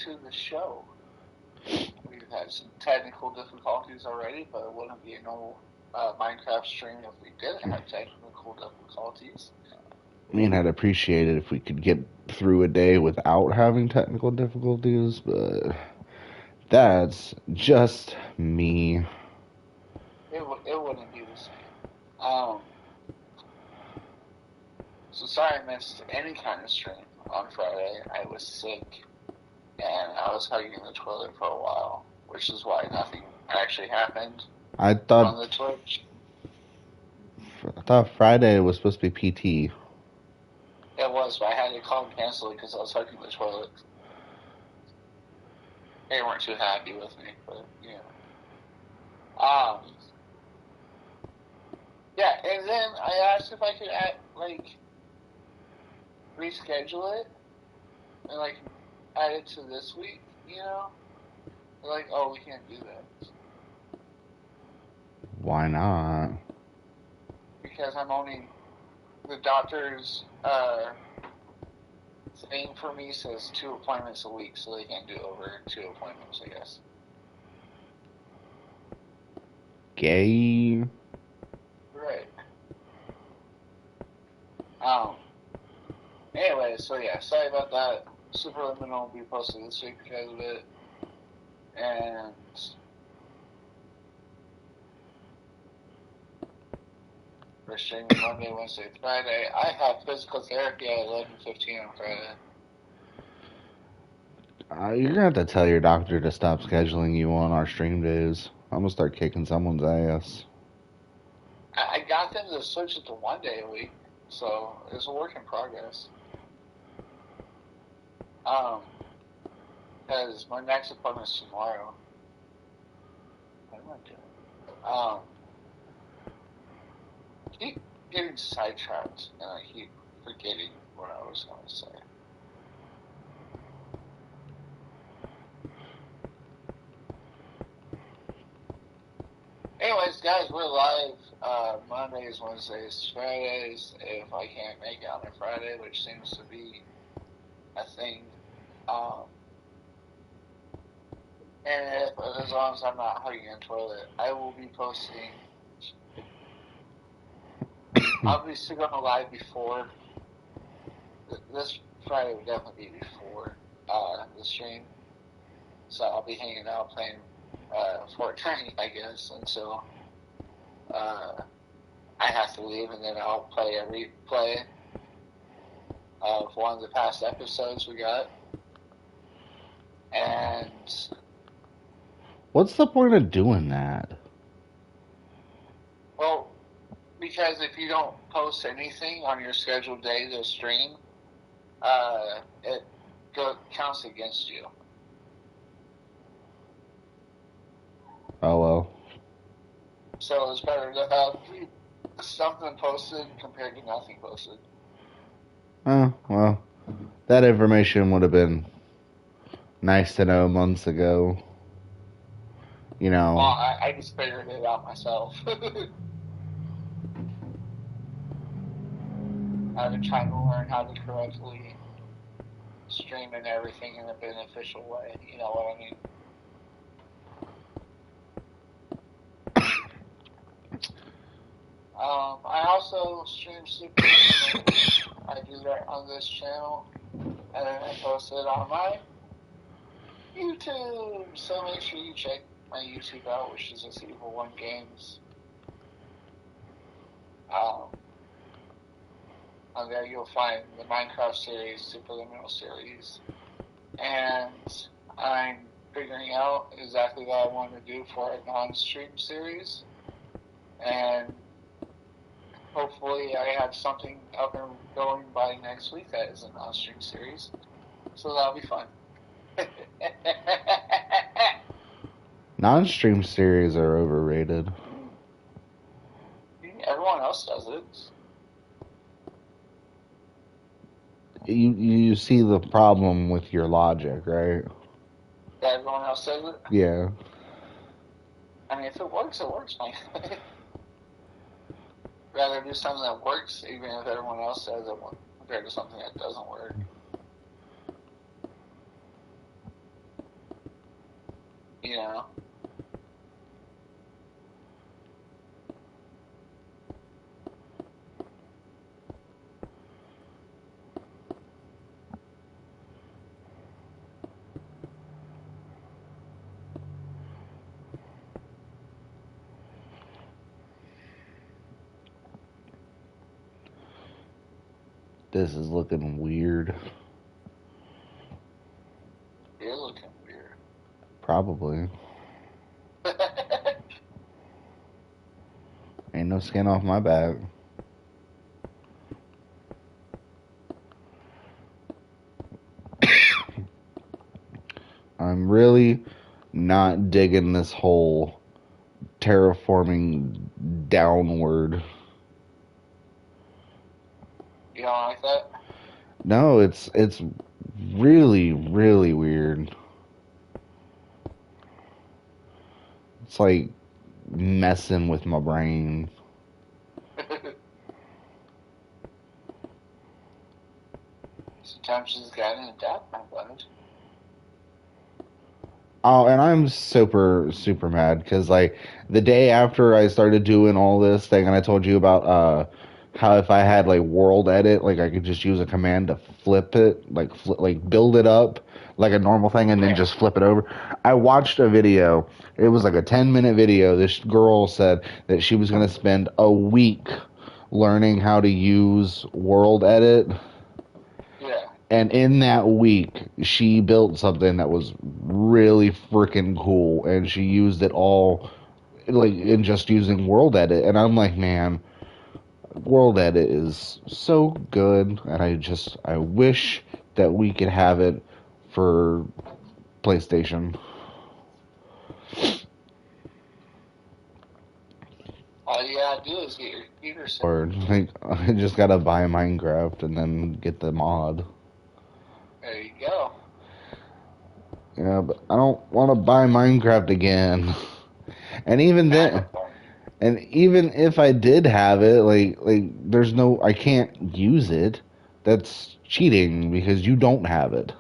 to the show. We've had some technical difficulties already, but it wouldn't be a normal Minecraft stream if we didn't have technical difficulties. I mean, I'd appreciate it if we could get through a day without having technical difficulties, but that's just me. It wouldn't be the same. So sorry I missed any kind of stream on Friday. I was sick, and I was hugging the toilet for a while, which is why nothing actually happened I on thought the Twitch. I thought Friday was supposed to be PT. It was, but I had to call and cancel it because I was hugging the toilet. They weren't too happy with me, but yeah. Yeah, and then I asked if I could reschedule it and add it to this week. They're like, oh, we can't do that Why not? because the doctor's thing for me says 2 appointments a week, so they can't do over 2 appointments, I guess. Gay. Right. Anyway, so yeah, sorry about that. Superliminal will be posted this week because of it. And we're streaming Monday, Wednesday, Friday. I have physical therapy at 11:15 on Friday. You're gonna have to tell your doctor to stop scheduling you on our stream days. I'm gonna start kicking someone's ass. I got them to switch it to 1 day a week, so it's a work in progress. Because my next appointment is tomorrow. What am I doing? Keep getting sidetracked, and I keep forgetting what I was going to say. Anyways, guys, we're live Mondays, Wednesdays, Fridays. If I can't make it on a Friday, which seems to be a thing, and as long as I'm not hugging a toilet, I will be posting. I'll be still going live before this Friday. Would definitely be before the stream, so I'll be hanging out playing Fortnite, I guess, until I have to leave, and then I'll play a replay of one of the past episodes we got. And what's the point of doing that? Well, because if you don't post anything on your scheduled day to stream, it counts against you. Oh well. So it's better to have something posted compared to nothing posted. Oh well. That information would have been nice to know months ago. Well, I just figured it out myself. I've been trying to learn how to correctly stream and everything in a beneficial way. You know what I mean? I also stream Super. I do that on this channel, and then I post it on my YouTube. So make sure you check my YouTube out, which is just Evil One Games. On there you'll find the Minecraft series, Superliminal series, and I'm figuring out exactly what I want to do for a non-stream series, and hopefully I have something up and going by next week that is a non-stream series, so that'll be fun. Non-stream series are overrated. Everyone else does it. You see the problem with your logic, right? Everyone else does it? Yeah. I mean, if it works, it works, man. Rather do something that works, even if everyone else says it won't, compared to something that doesn't work. you know. This is looking weird. You're looking weird. Probably. Ain't no skin off my back. I'm really not digging this whole terraforming downward. You don't like that? No, it's really, really weird. It's like messing with my brain. Sometimes you just gotta adapt, my bud. Oh, and I'm super, super mad because, like, the day after I started doing all this thing, and I told you about how if I had like world edit, like I could just use a command to flip it, like build it up like a normal thing, and then just flip it over. I watched a video. It was like a 10-minute video. This girl said that she was gonna spend a week learning how to use world edit. Yeah. And in that week, she built something that was really freaking cool, and she used it all, like, in just using World Edit. And I'm like, man, World Edit is so good, and I wish that we could have it for PlayStation. All you gotta do is get your computer set. Or, like, I just gotta buy Minecraft and then get the mod. There you go. Yeah, but I don't want to buy Minecraft again. And even then, and even if I did have it, like there's no, I can't use it. That's cheating because you don't have it.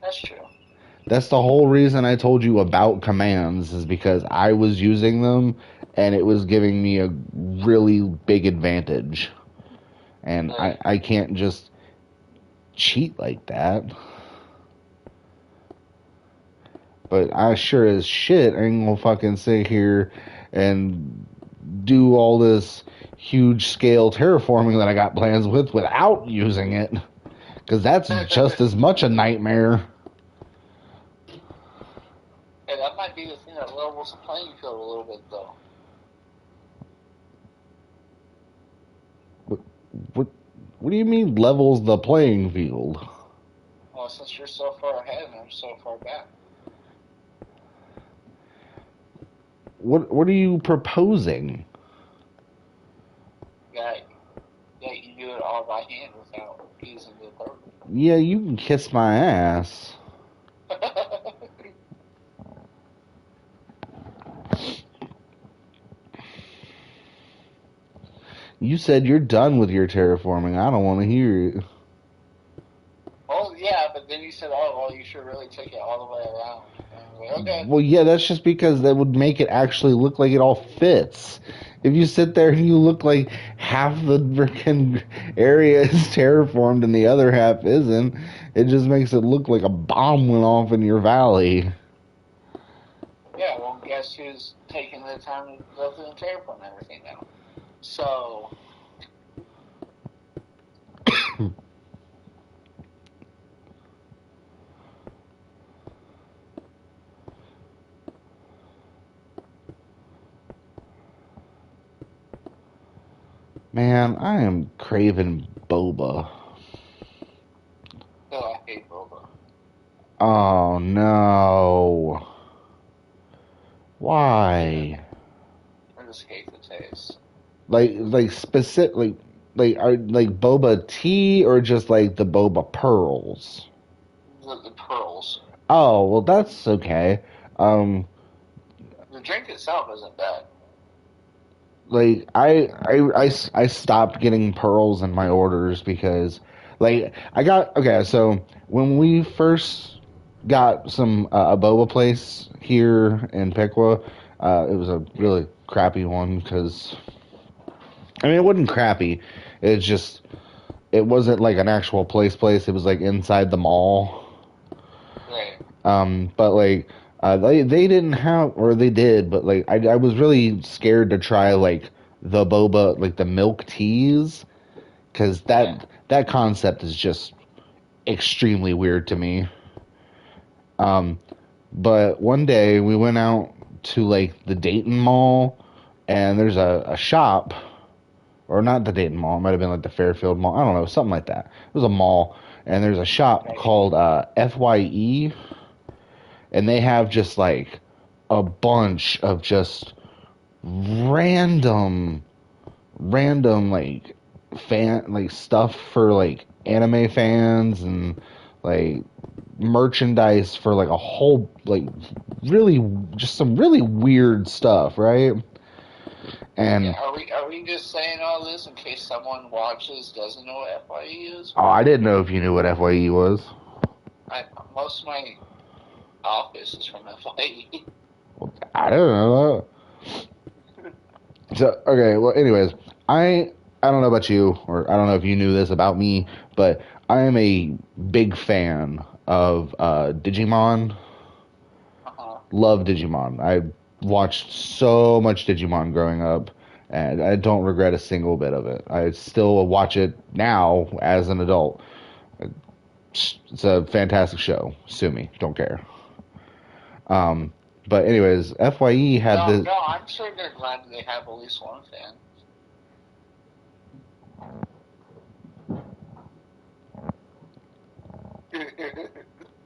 That's true. That's the whole reason I told you about commands, is because I was using them and it was giving me a really big advantage. And I can't just cheat like that. But I sure as shit ain't gonna fucking sit here and do all this huge scale terraforming that I got plans with without using it. Because that's just as much a nightmare. Hey, that might be the thing that levels the playing field a little bit, though. What do you mean levels the playing field? Well, since you're so far ahead and I'm so far back. What are you proposing? Yeah, you do it all by hand without using the program. Yeah, you can kiss my ass. You said you're done with your terraforming. I don't want to hear it. Oh, yeah, but then you said, oh, well, you should really take it all the way around. Like, okay. Well, yeah, that's just because that would make it actually look like it all fits. If you sit there and you look like half the freaking area is terraformed and the other half isn't, it just makes it look like a bomb went off in your valley. Yeah, well, guess who's taking the time to go through and terraform everything now? So, Man, I am craving boba. oh, I hate boba. Oh no. Why? I just hate the taste. Like specific, like boba tea or just like the boba pearls? The pearls. Oh, well that's okay. Um The drink itself isn't bad. like I stopped getting pearls in my orders because like I got okay, so when we first got some a boba place here in Piqua. It was a really crappy one because I mean it wasn't crappy. It's just it wasn't like an actual place. It was like inside the mall. Right. But like they didn't have or they did, but like I was really scared to try like the boba like the milk teas because Yeah. that concept is just extremely weird to me. Um, but one day we went out to like the Dayton Mall, and there's a shop, or not the Dayton Mall. It might have been like the Fairfield Mall. I don't know, something like that. It was a mall, and there's a shop called FYE, and they have just like a bunch of just random, random like stuff for like anime fans and like merchandise for like a whole like really just some really weird stuff, right? And Yeah. Are we just saying all this in case someone watches doesn't know what FYE is? oh, I didn't know if you knew what FYE was. I most of my office is from FYE. I don't know. So okay, well, anyways, I don't know about you, or I don't know if you knew this about me, but I am a big fan of Digimon. Uh-huh. Love Digimon. I watched so much Digimon growing up, and I don't regret a single bit of it. I still watch it now as an adult. It's a fantastic show. Sue me, don't care. Um, but anyways, FYE had No, this. no, I'm sure they're glad they have at least one fan.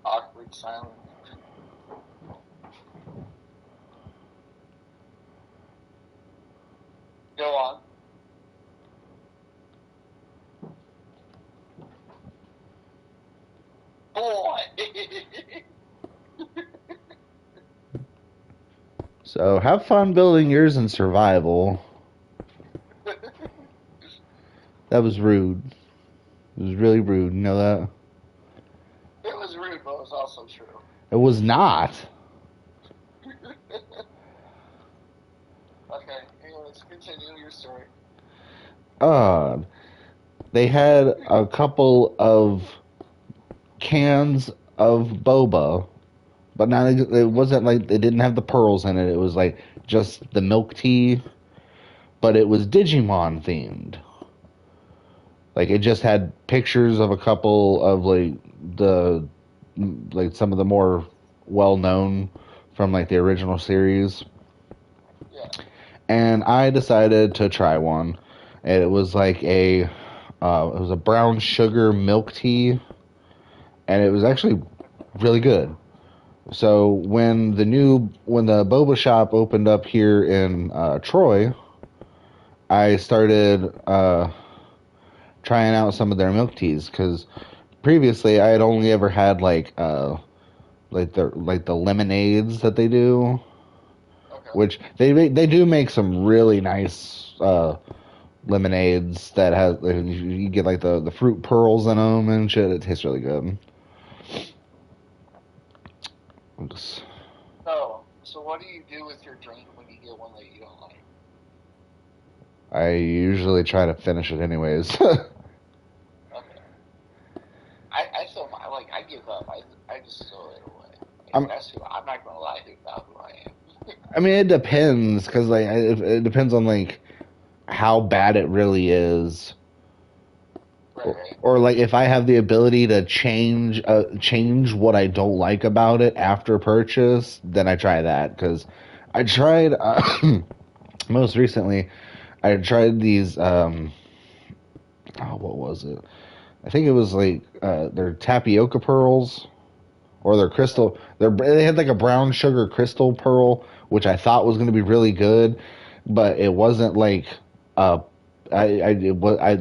Awkward silence. Go on. Boy. So have fun building yours in survival. That was rude. It was really rude. You know that? It was rude, but it was also true. It was not. Okay, anyways, continue your story. Uh, they had a couple of cans of boba, but not it wasn't like they didn't have the pearls in it. It was like just the milk tea, but it was Digimon themed. Like it just had pictures of a couple of the like some of the more well known from like the original series. Yeah. And I decided to try one. And it was like it was a brown sugar milk tea, and it was actually really good. So when the boba shop opened up here in Troy, I started trying out some of their milk teas because previously I had only ever had like the lemonades that they do, Okay. which they do make some really nice lemonades that has you get like the fruit pearls in them and shit. It tastes really good. Just, So what do you do with your drink when you get one that you don't like? I usually try to finish it anyways. Okay. I feel like I give up. I just throw it away. Like, I'm, that's who I'm not gonna lie about who I am. I mean, it depends because it depends on like how bad it really is, Right, right. or like if I have the ability to change what I don't like about it after purchase, then I try that because I tried most recently. I tried these. Oh, what was it? I think it was like their tapioca pearls or their crystal. They had like a brown sugar crystal pearl, which I thought was going to be really good, but it wasn't like uh, I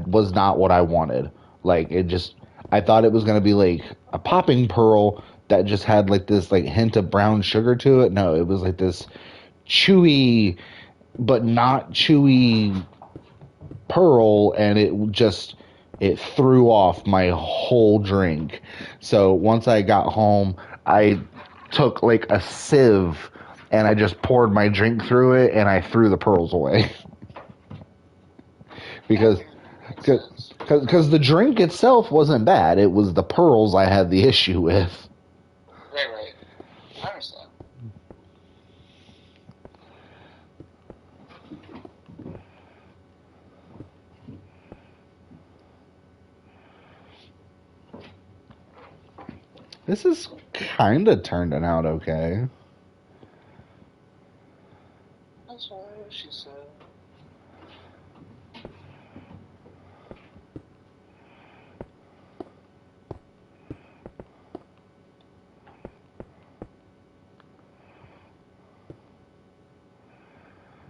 was not what I wanted. Like it just, I thought it was going to be like a popping pearl that just had like this like hint of brown sugar to it. No, it was like this chewy, but not chewy pearl, and it threw off my whole drink. So once I got home, I took like a sieve and I just poured my drink through it and I threw the pearls away. because because the drink itself wasn't bad. It was the pearls I had the issue with. Right. I understand. This is kind of turning out okay. That's what she said.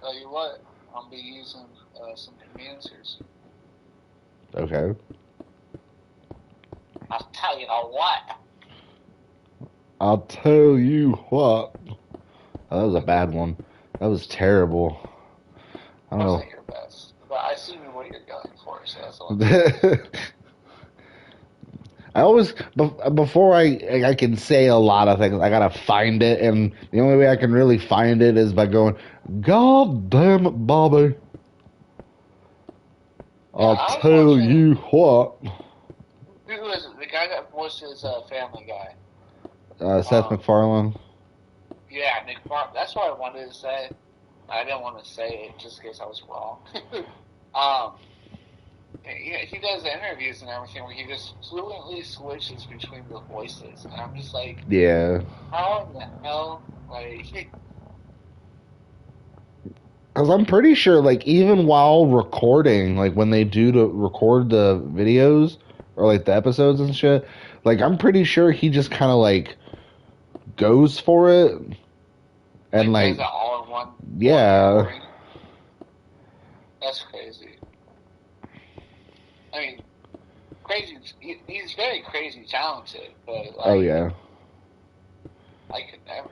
Tell you what, I'll be using some commands here soon. Okay. I'll tell you what. I'll tell you what. Oh, that was a bad one. That was terrible. I don't know. Wasn't your best, but I see what you're going for, so that's all. I always before I can say a lot of things, I gotta find it, and the only way I can really find it is by going, "God damn it, Bobby! I'll tell you what." Who is it? The guy that voices Family Guy. Seth MacFarlane. Yeah, Nick Farm. That's what I wanted to say. I didn't want to say it just in case I was wrong. He does interviews and everything where he just fluently switches between the voices, and I'm just like, Yeah. how in the hell, like? Because I'm pretty sure, like, even while recording, like, when they do to record the videos or, like, the episodes and shit, like, I'm pretty sure he just kind of, like, goes for it. And, like, does it all in one. yeah. One that's crazy. I mean, crazy. He's very crazy talented, but, like, oh, yeah. I could never.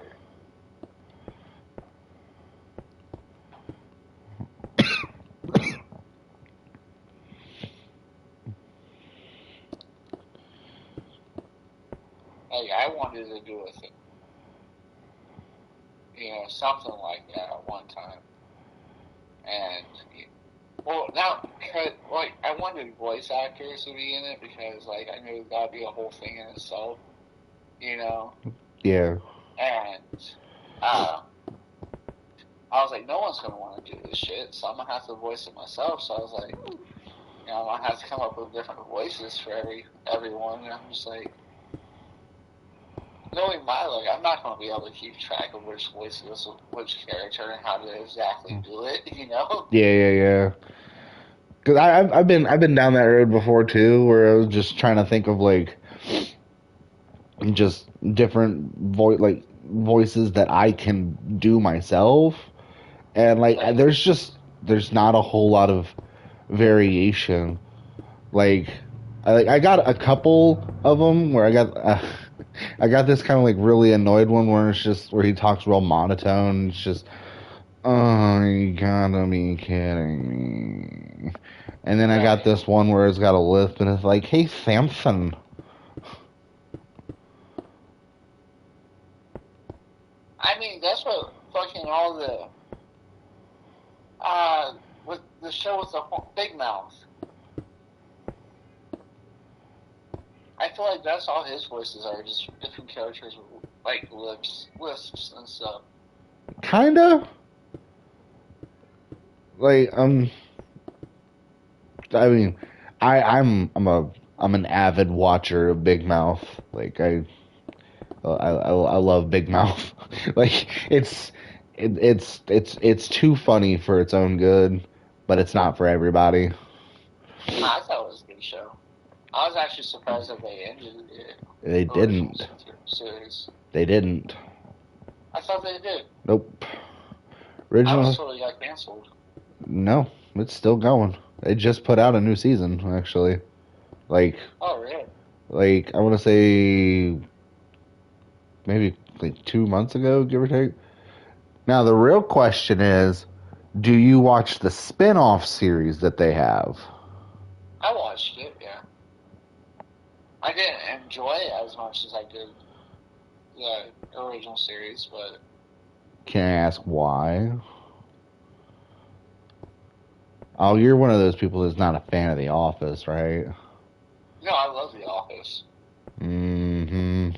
Like, I wanted to do a thing. Something like that at one time. And, well, now, like, I wanted voice actors to be in it because, like, I knew that'd be a whole thing in itself, Yeah. And, I was like, no one's gonna want to do this shit, so I'm gonna have to voice it myself. So I was like, I'm gonna have to come up with different voices for everyone. And I'm just like, knowing my luck, I'm not gonna be able to keep track of which voice is which character and how to exactly do it. Yeah. Because I've been down that road before too, where I was just trying to think of like just different voices that I can do myself, and like there's not a whole lot of variation. Like I got a couple of them where I got this kind of like really annoyed one where it's just where he talks real monotone. It's just, oh, you gotta be kidding me. And then I got this one where it's got a lisp and it's like, hey, Samson. I mean, that's what fucking all the with the show with the Big Mouth. I feel like that's all his voices are, just different characters with like lisps and stuff. Kinda. Like I mean, I'm an avid watcher of Big Mouth. Like I love Big Mouth. Like it's too funny for its own good, but it's not for everybody. I thought it was a good show. I was actually surprised that they ended it. They didn't. Series. They didn't. I thought they did. Nope. I was totally got canceled. No, it's still going. They just put out a new season, actually. Like. Oh, really? Like, I want to say maybe like 2 months ago, give or take. Now, the real question is, do you watch the spin-off series that they have? I watched it, yeah. I didn't enjoy it as much as I did the original series, but Can I ask why? Oh, you're one of those people that's not a fan of The Office, right? no, I love The Office. Mm-hmm.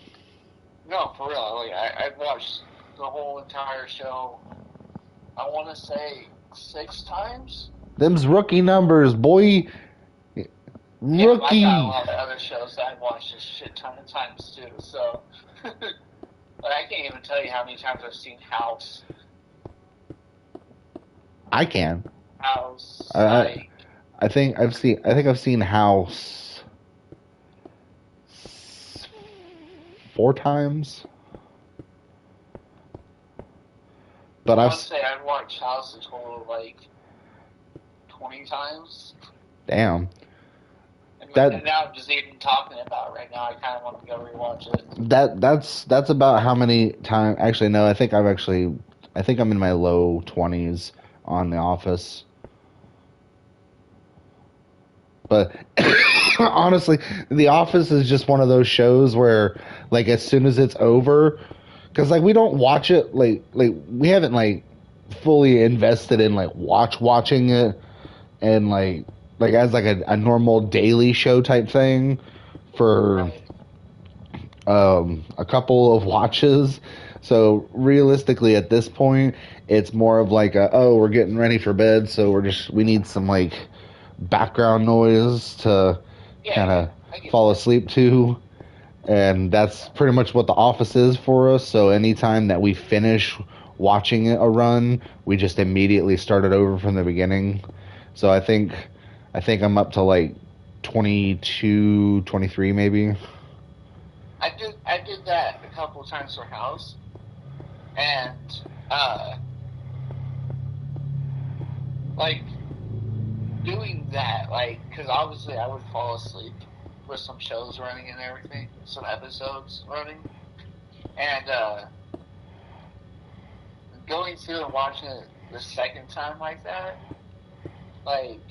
No, for real. Like I've watched the whole entire show. I want to say 6 times. Them's rookie numbers, boy. Yeah, but I got a Rookie. lot of other shows that I've watched a shit ton of times too. So, like, I can't even tell you how many times I've seen House. I can. House, I like, I think I've seen House 4 times, but I I've want to say I've watched House a total of like 20 times. damn And that now I'm just even talking about it right now. I kind of want to go rewatch it. that's about how many times. Actually, no. I think I'm in my low 20s on The Office. But honestly, The Office is just one of those shows where, like, as soon as it's over, because like we don't watch it like we haven't like fully invested in like watching it and like as like a normal daily show type thing for Right. a couple of watches. So realistically, at this point, it's more of like oh, we're getting ready for bed, so we need some like background noise to Yeah, kind of I get fall that. asleep to. And that's pretty much what The Office is for us. So anytime that we finish watching it a run, we just immediately start it over from the beginning. So I think I'm up to like 22, 23 maybe. I did that a couple of times for House, and uh, like doing that, like, because obviously I would fall asleep with some shows running and everything, some episodes running, and going through and watching it the second time like that, like,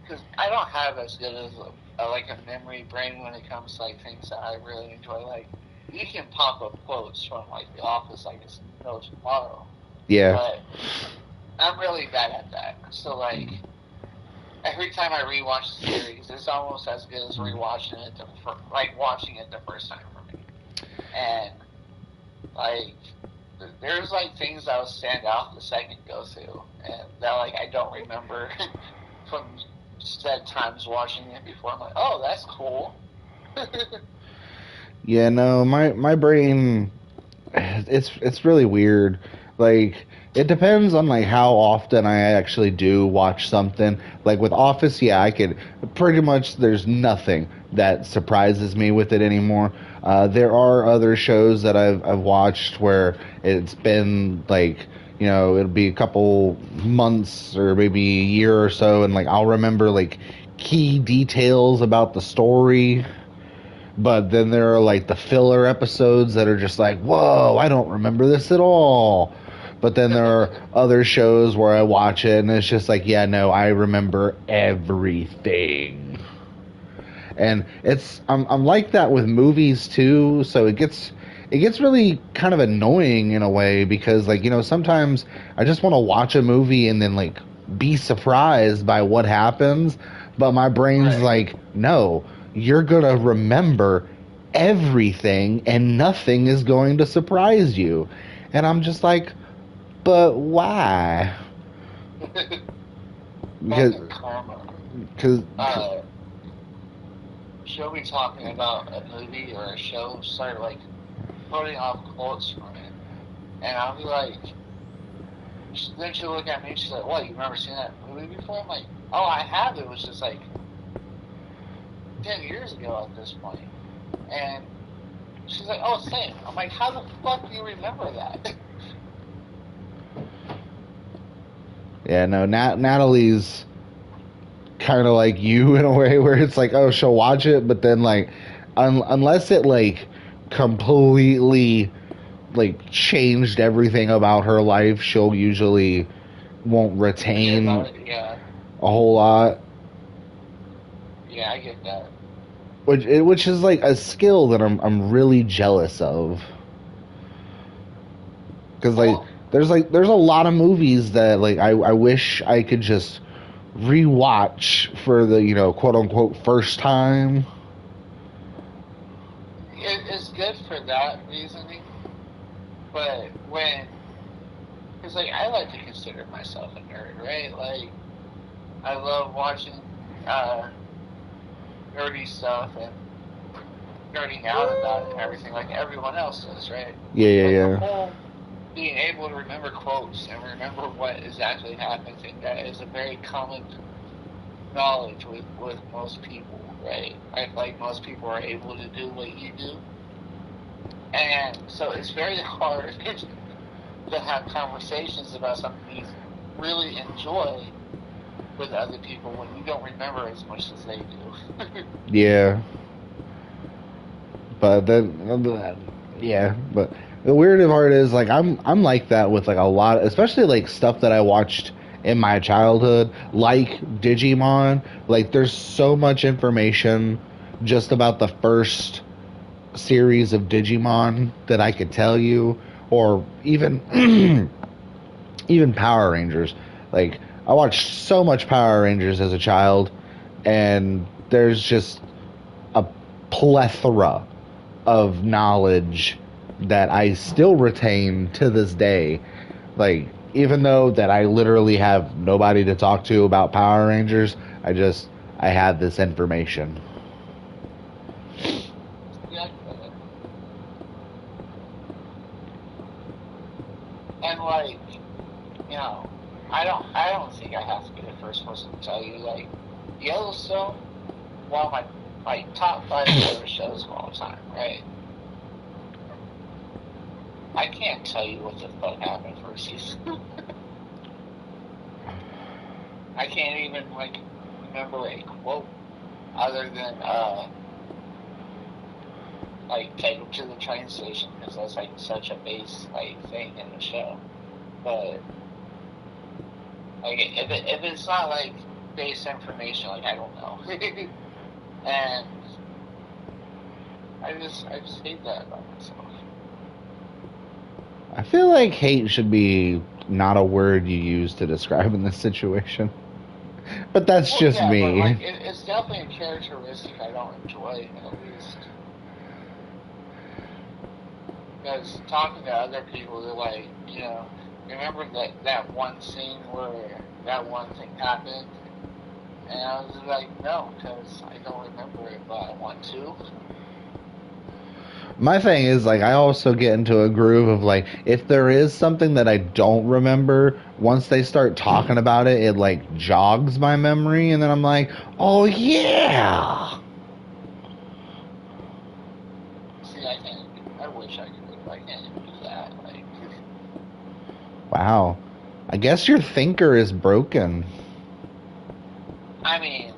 because I don't have as good as like a memory brain when it comes to like things that I really enjoy. Like, you can pop up quotes from like The Office like it's no tomorrow, Yeah. but I'm really bad at that. So like every time I rewatch the series, it's almost as good as rewatching it like watching it the first time for me. And like there's like things that will stand out the second go through, and that like I don't remember from said times watching it before. I'm like, oh, that's cool. Yeah, no, my brain it's really weird. Like it depends on like how often I actually do watch something. Like with Office, yeah, I could pretty much there's nothing that surprises me with it anymore. There are other shows that I've watched where it's been like it'll be a couple months or maybe a year or so, and like I'll remember like key details about the story, but then there are like the filler episodes that are just like, whoa, I don't remember this at all. But then there are other shows where I watch it and it's just like, yeah, no, I remember everything. And I'm like that with movies too, so it gets really kind of annoying in a way because like, sometimes I just want to watch a movie and then like be surprised by what happens, but my brain's Right. like, no, you're going to remember everything and nothing is going to surprise you. And I'm just like, but why? Because Fucking karma. cause, Uh, she'll be talking about a movie or a show, start like putting off quotes from it, and I'll be like, then she'll look at me and she's like, "What? You've never seen that movie before?" I'm like, "Oh, I have. It was just like 10 years ago at this point." And she's like, "Oh, same." I'm like, "How the fuck do you remember that?" yeah, no, Natalie's kind of like you in a way where it's like, oh, she'll watch it, but then like, unless it like completely like changed everything about her life, she'll usually won't Forget retain about it. Yeah, a whole lot. yeah, I get that. which is like a skill that I'm really jealous of. Because Well, there's a lot of movies that like I wish I could just rewatch for the quote unquote first time. it's good for that reasoning, but because like I like to consider myself a nerd, right? Like I love watching uh, nerdy stuff and nerding out about it and everything, like everyone else does, right? Yeah, yeah, But the yeah. whole being able to remember quotes and remember what exactly happened thing, that is a very common knowledge with most people, right? Like most people are able to do what you do, and so it's very hard to have conversations about something you really enjoy with other people when you don't remember as much as they do. Yeah. But then, yeah. But the weird part is like I'm like that with like a lot, especially like stuff that I watched in my childhood, like Digimon. Like there's so much information just about the first series of Digimon that I could tell you, or even even Power Rangers. Like I watched so much Power Rangers as a child, and there's just a plethora of knowledge that I still retain to this day. Like even though that I literally have nobody to talk to about Power Rangers, I had this information. Yeah, and like you know, I don't think I have to be the first person to tell you like Yellowstone, one of my top five favorite shows of all time, right? I can't tell you what the fuck happened for a season. I can't even like remember a quote other than like take them to the train station because that's like such a base like thing in the show. But like if it's not like base information, like I don't know. And I just hate that about myself. I feel like hate should be not a word you use to describe in this situation. But that's Well, just yeah, but me. like it's definitely a characteristic I don't enjoy at least. Because talking to other people, they're like, remember that one scene where that one thing happened, and I was like, no, because I don't remember it, but I want to. My thing is like I also get into a groove of like if there is something that I don't remember, once they start talking about it, it like jogs my memory, and then I'm like, oh yeah. See, I can't. I wish I could, but I can't even do that. Like, Wow. I guess your thinker is broken. I mean,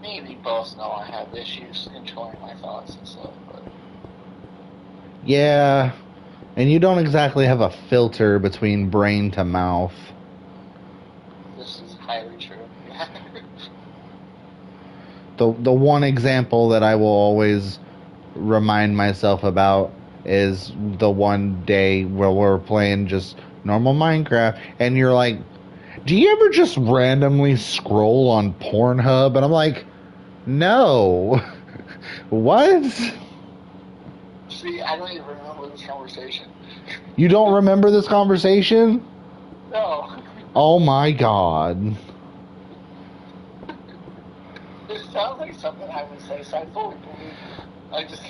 me and you both know I have issues controlling my thoughts and stuff, but Yeah. And you don't exactly have a filter between brain to mouth. this is highly true. Yeah. The one example that I will always remind myself about is the one day where we're playing just normal Minecraft and you're like, "Do you ever just randomly scroll on Pornhub?" And I'm like, "No." What? See, I don't even remember this conversation. You don't remember this conversation? No, Oh my god. it sounds like something I would say, so I fully believe you. I just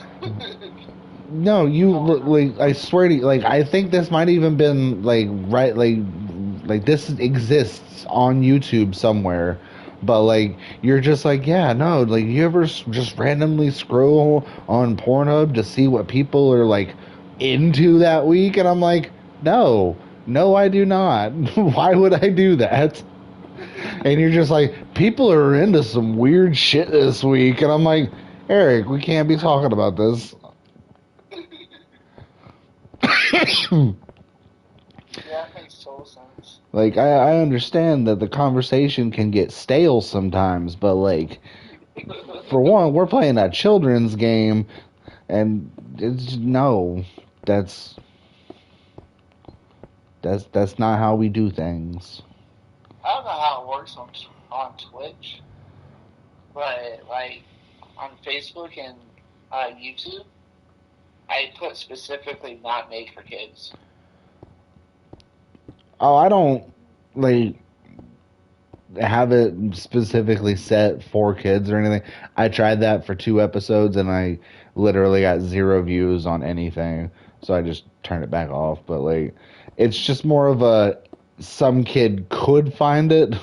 No, you don't remember. like I swear to you, like I think this might even been like right like this exists on YouTube somewhere. But like you're just like, yeah, no, like you ever just randomly scroll on Pornhub to see what people are like into that week, and I'm like, no, no, I do not. Why would I do that? And you're just like, people are into some weird shit this week, and I'm like, Eric, we can't be talking about this. Yeah, it makes total sense. Like I understand that the conversation can get stale sometimes, but like For one, we're playing a children's game, and it's no, that's that's not how we do things. I don't know how it works on Twitch, but like on Facebook and YouTube, I put specifically not made for kids. Oh, I don't like have it specifically set for kids or anything. I tried that for 2 episodes and I literally got 0 views on anything. So I just turned it back off. But like it's just more of a some kid could find it.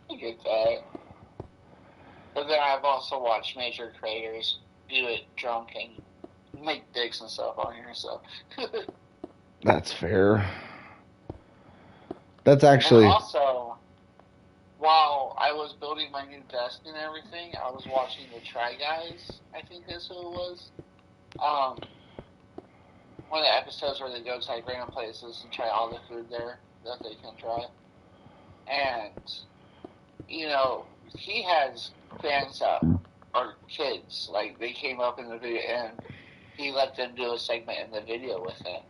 I get that. But then I've also watched major creators do it drunk and make dicks and stuff on here, so. That's fair. That's And actually also, while I was building my new desk and everything, I was watching the Try Guys, I think that's who it was. One of the episodes where they go to like random places and try all the food there that they can try. And, you know, he has fans that are kids. Like, they came up in the video and he let them do a segment in the video with him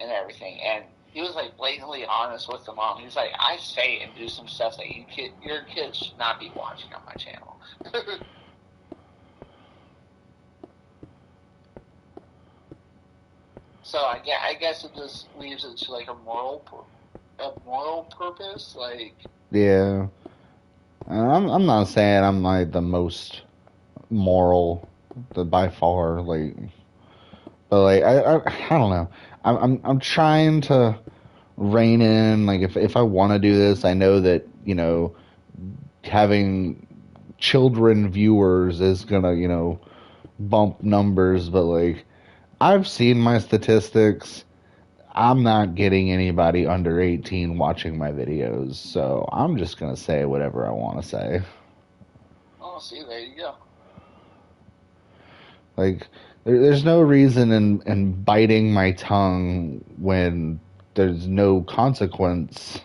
and everything. And he was like blatantly honest with the mom. He's like, I say and do some stuff that your kids should not be watching on my channel. So I guess it just leaves it to like a moral purpose. Like, yeah. I'm not saying I'm like the most moral, by far, like, but like I don't know. I'm trying to rein in, like, if I want to do this, I know that having children viewers is gonna bump numbers, but like I've seen my statistics. I'm not getting anybody under 18 watching my videos, so I'm just gonna say whatever I want to say. oh, see, there you go. Like, there's no reason in biting my tongue when there's no consequence,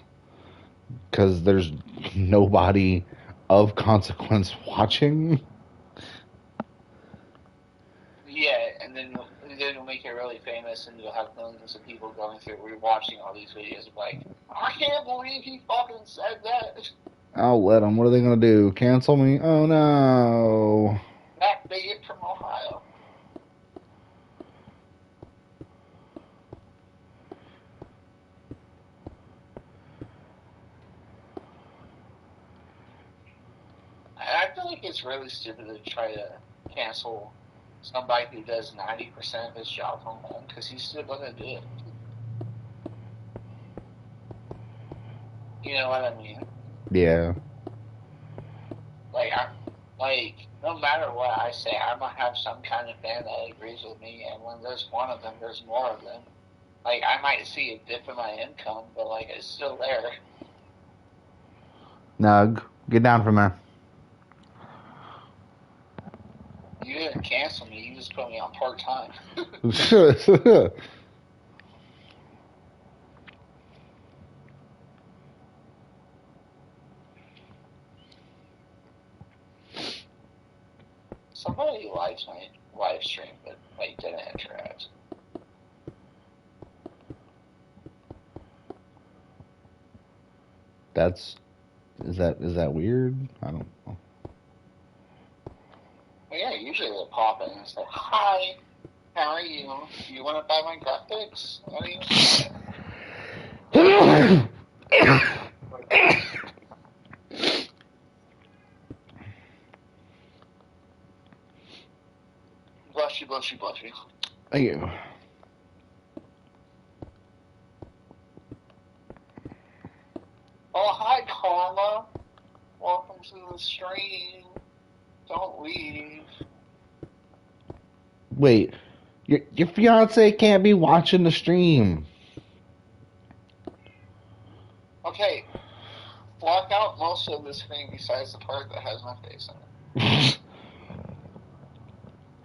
because there's nobody of consequence watching. Yeah, and then you'll make it really famous, and you'll have millions of people going through rewatching all these videos, like, I can't believe he fucking said that. I'll let them. What are they gonna do? Cancel me? Oh no. That bigot from Ohio. I feel like it's really stupid to try to cancel somebody who does 90% of his job from home, because he's still gonna do it. You know what I mean? Yeah. Like, no matter what I say, I'm gonna have some kind of fan that agrees with me, and when there's one of them, there's more of them. Like, I might see a dip in my income, but like, it's still there. Nug, get down from there. You didn't cancel me, you just put me on part-time. Somebody likes my live stream, but like didn't interact. Is that weird? I don't know. But yeah, usually they'll pop in and say, hi, how are you? Do you want to buy my graphics? What do you Bless you, bless you, bless you. Thank you. Oh, hi, Karma. Welcome to the stream. Don't leave. Wait, your fiance can't be watching the stream. Okay, block out most of the screen besides the part that has my face in it.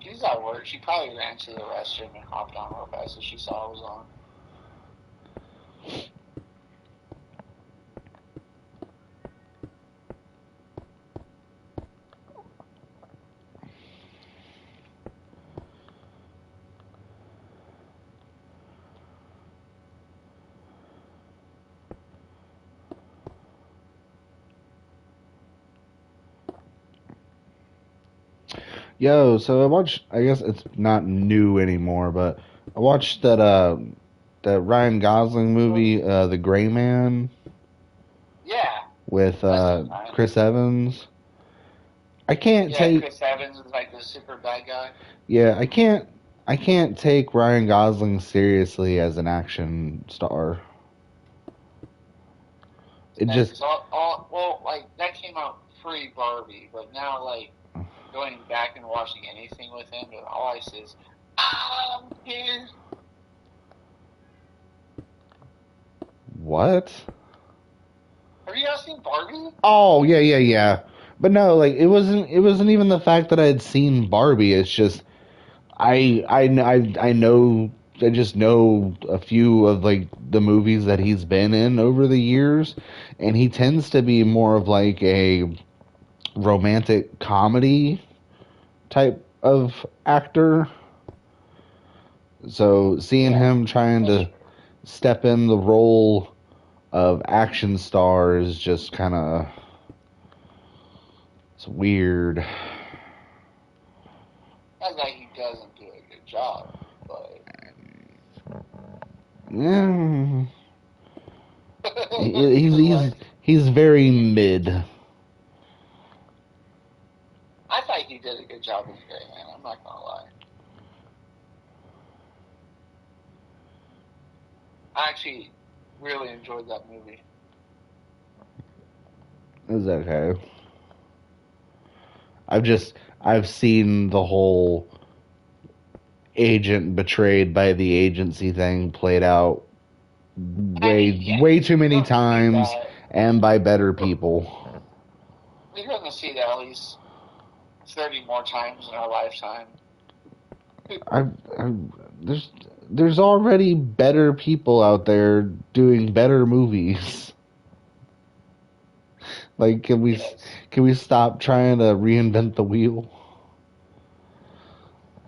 She's at work. She probably ran to the restroom and hopped on real fast as she saw it was on. Yo, so I watched. I guess it's not new anymore, but I watched that Ryan Gosling movie, The Gray Man, Yeah, with that's some time. Chris Evans. I can't Yeah, take. Chris Evans is like the super bad guy. Yeah, I can't. I can't take Ryan Gosling seriously as an action star. It And just. because well, like that came out pre Barbie, but now like going back and watching anything with him, all I see is, here. What? Have you guys seen Barbie? Oh yeah, yeah, yeah. But no, like it wasn't. It wasn't even the fact that I had seen Barbie. It's just I know I just know a few of like the movies that he's been in over the years, and he tends to be more of like a romantic comedy type of actor. So seeing Yeah, him trying that's to true. step in the role of action star is just kind of it's weird. Not like he doesn't do a good job, but Yeah, he's like he's he's very mid. I thought he did a good job in the Gray Man. I'm not gonna lie. I actually really enjoyed that movie. It's okay. I've seen the whole agent betrayed by the agency thing played out I mean, yeah, way too you're many gonna see times that. and by better people. We're gonna see that at least 30 more times in our lifetime. I, I there's there's already better people out there doing better movies. Like Yes. can we stop trying to reinvent the wheel?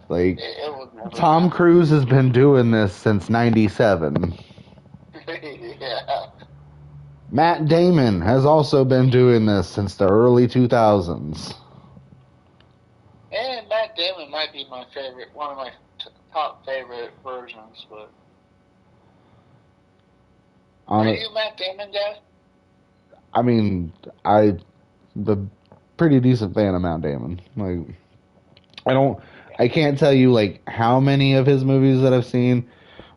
Like It will never Tom happen. Cruise has been doing this since '97. Yeah. Matt Damon has also been doing this since the early 2000s. And Matt Damon might be my favorite, one of my top favorite versions. But On are it, you a Matt Damon guy? I mean, I'm a pretty decent fan of Matt Damon. Like, I don't, I can't tell you like how many of his movies that I've seen,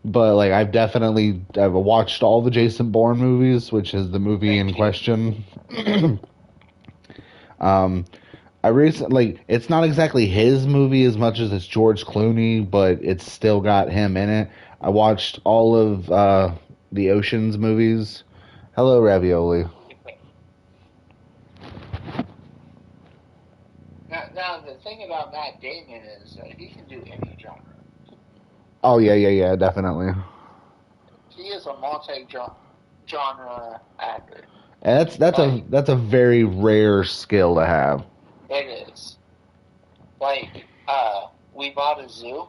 but like I've watched all the Jason Bourne movies, which is the movie in Thank you. question. um, I recently like it's not exactly his movie as much as it's George Clooney, but it's still got him in it. I watched all of the Ocean's movies. Hello, Ravioli. Now the thing about Matt Damon is that he can do any genre. Oh yeah, yeah, yeah, definitely. He is a multi-genre actor. And Like that's a very rare skill to have. it is. Like we bought a zoo.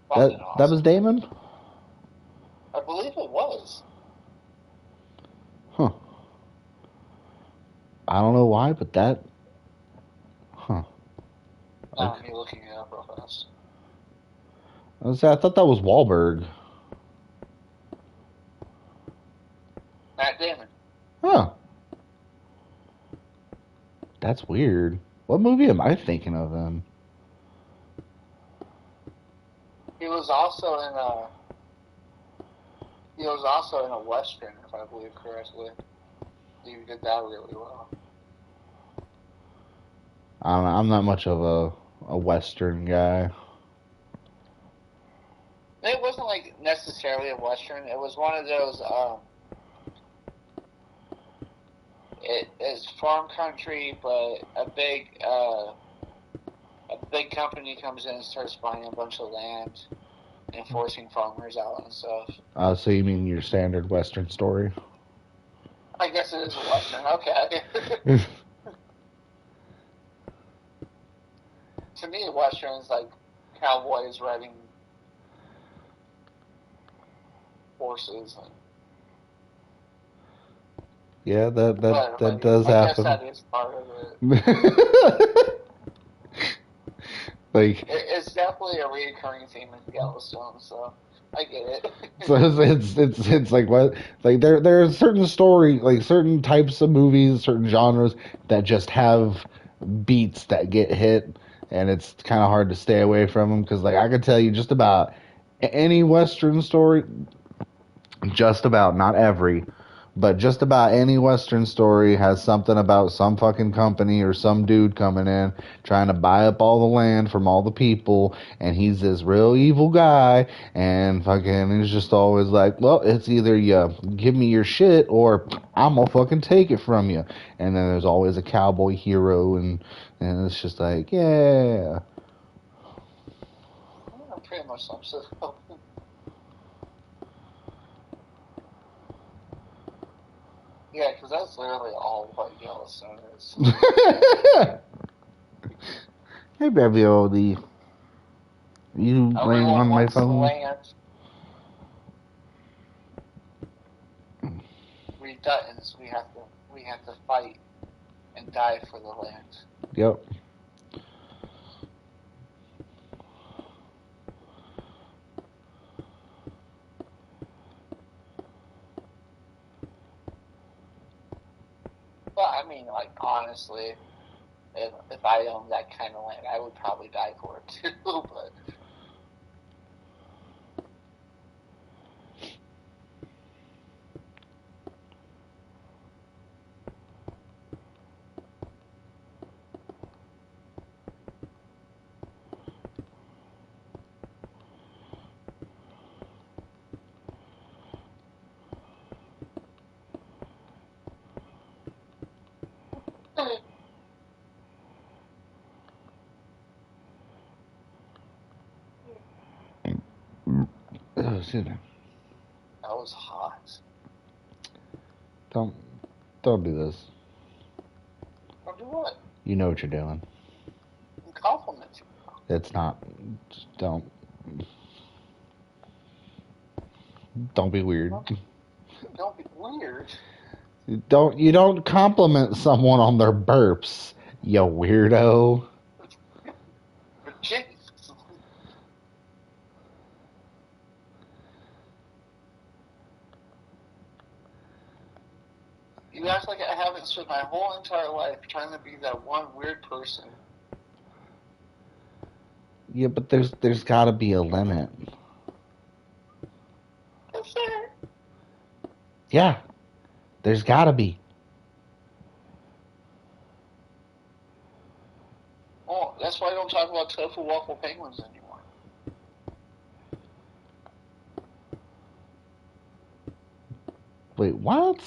Fucking That was awesome. Damon? I believe it was. Huh. I don't know why, but that huh. Now Okay. me looking it up real fast. I thought that was Wahlberg. Matt Damon. Huh. That's weird. What movie am I thinking of then? He was also in a. He was also in a western, if I believe correctly. He did that really well. I don't know, I'm not much of a Western guy. It wasn't like necessarily a western. It was one of those. It is farm country, but a big company comes in and starts buying a bunch of land and forcing farmers out and stuff. So you mean your standard Western story? I guess it is a western. Okay. To me, a western is like cowboys riding horses, and, Yeah, but that does I guess happen. that is part of it. Like, It's definitely a recurring theme in Yellowstone, so I get it. so it's like what, like there are certain story, like certain types of movies, certain genres that just have beats that get hit, and it's kind of hard to stay away from them because like I could tell you just about any Western story, just about, not every, but just about any Western story has something about some fucking company or some dude coming in trying to buy up all the land from all the people, and he's this real evil guy, and fucking he's just always like, well, it's either you give me your shit or I'm gonna fucking take it from you. And then there's always a cowboy hero, and it's just like, yeah. Pretty much some stuff. Yeah, because that's literally all what Yellowstone is. Hey, baby oldie. You laying Everyone on my wants the phone? land. We Duttons, we have to fight and die for the land. Yep. But I mean, like honestly, if I owned that kind of land, I would probably die for it too. But Oh, excuse me. that was hot. Don't don't do this. Or do what? You know what you're doing. Compliment you. It's not. Just don't be weird. Don't be weird. You don't compliment someone on their burps, you weirdo. But jeez. You act like I haven't spent my whole entire life trying to be that one weird person. Yeah, but there's got to be a limit. Is there? Yeah, there's got to be. Oh, that's why I don't talk about tofu waffle penguins anymore. Wait, what?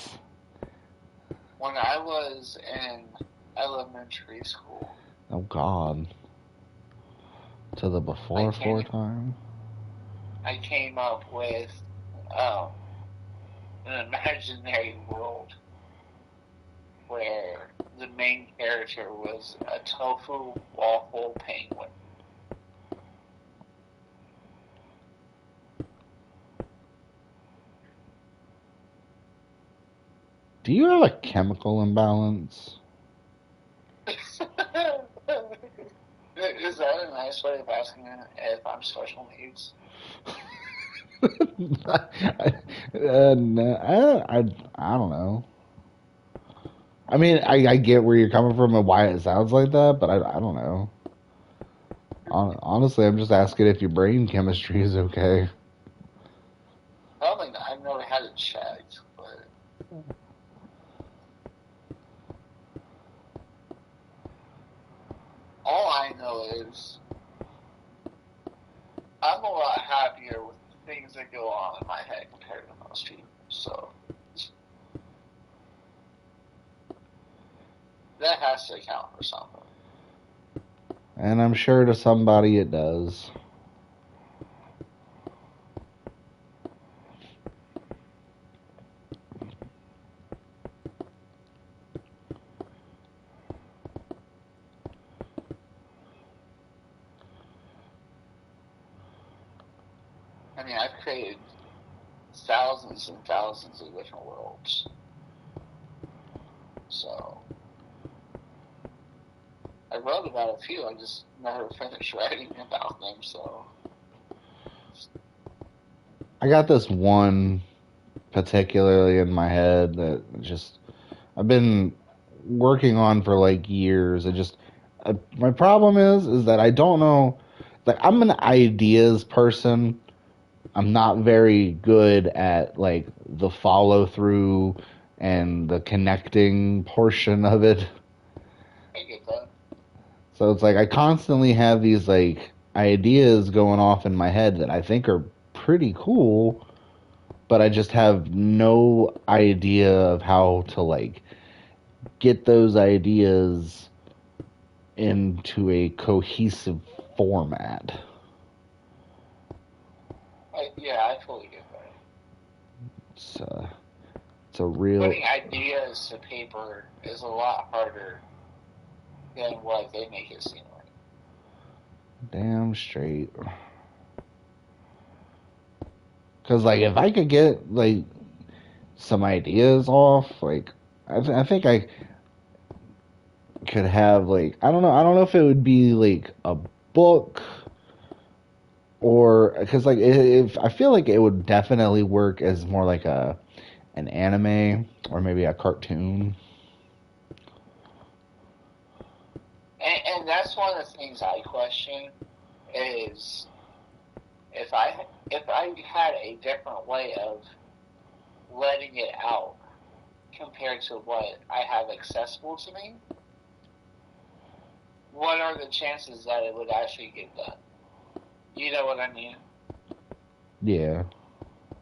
When I was in elementary school, Oh God. To the before four time. I came up with um, an imaginary world where the main character was a tofu waffle penguin. Do you have a chemical imbalance? Is that a nice way of asking if I'm special needs? No, I don't know. I mean, I get where you're coming from and why it sounds like that, but I don't know. Honestly, I'm just asking if your brain chemistry is okay. Probably not. I've never had it checked, but all I know is I'm a lot happier with the things that go on in my head compared to most people. So that has to account for something. And I'm sure to somebody it does. I mean, I've created thousands and thousands of different worlds. So I wrote about a few. I just never finished writing about them. So I got this one particularly in my head that just I've been working on for like years. My problem is that I don't know. Like I'm an ideas person. I'm not very good at like the follow through and the connecting portion of it. I get that. So it's like I constantly have these like ideas going off in my head that I think are pretty cool, but I just have no idea of how to like get those ideas into a cohesive format. Yeah, I totally get that. It's uh, it's a real Putting ideas to paper is a lot harder than what they make it seem like. damn straight. Cause like if I could get like some ideas off, like I think I could have like I don't know if it would be like a book or because like if I feel like it would definitely work as more like a an anime or maybe a cartoon. And that's one of the things I question is if I had a different way of letting it out compared to what I have accessible to me, what are the chances that it would actually get done? You know what I mean? Yeah.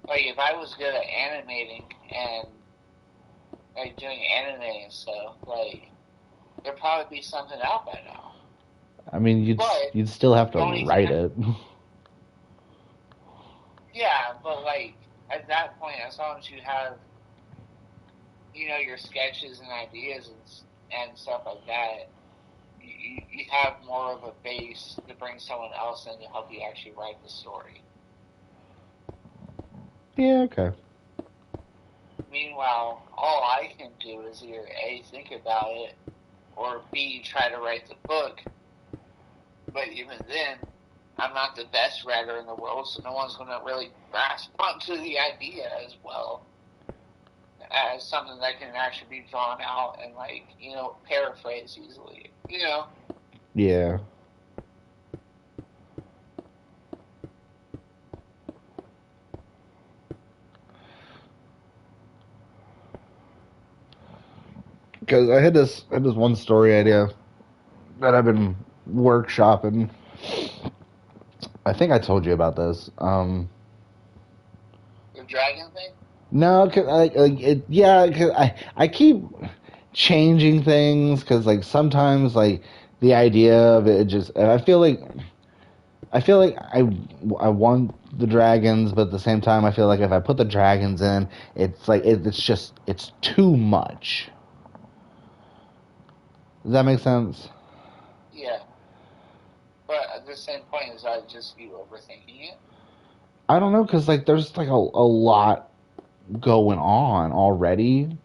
Like if I was good at animating and like doing anime and stuff, like there'd probably be something out by now. I mean, But you'd still have the to only thing, write it. yeah, but like at that point, as long as you have, your sketches and ideas and stuff like that, you have more of a base to bring someone else in to help you actually write the story. Yeah. Okay. Meanwhile, all I can do is either A, think about it, or B, try to write the book. But even then, I'm not the best writer in the world, so no one's going to really grasp onto the idea as well as something that can actually be drawn out and, like, paraphrase easily. Yeah. Because I had this one story idea that I've been workshopping. I think I told you about this. The dragon thing? No, cause yeah, cause I keep changing things because like sometimes like the idea of it just I feel like I want the dragons, but at the same time I feel like if I put the dragons in, it's like it's just it's too much. Does that make sense? Yeah. But at the same point, is that just you overthinking it? I don't know because like there's like a lot going on already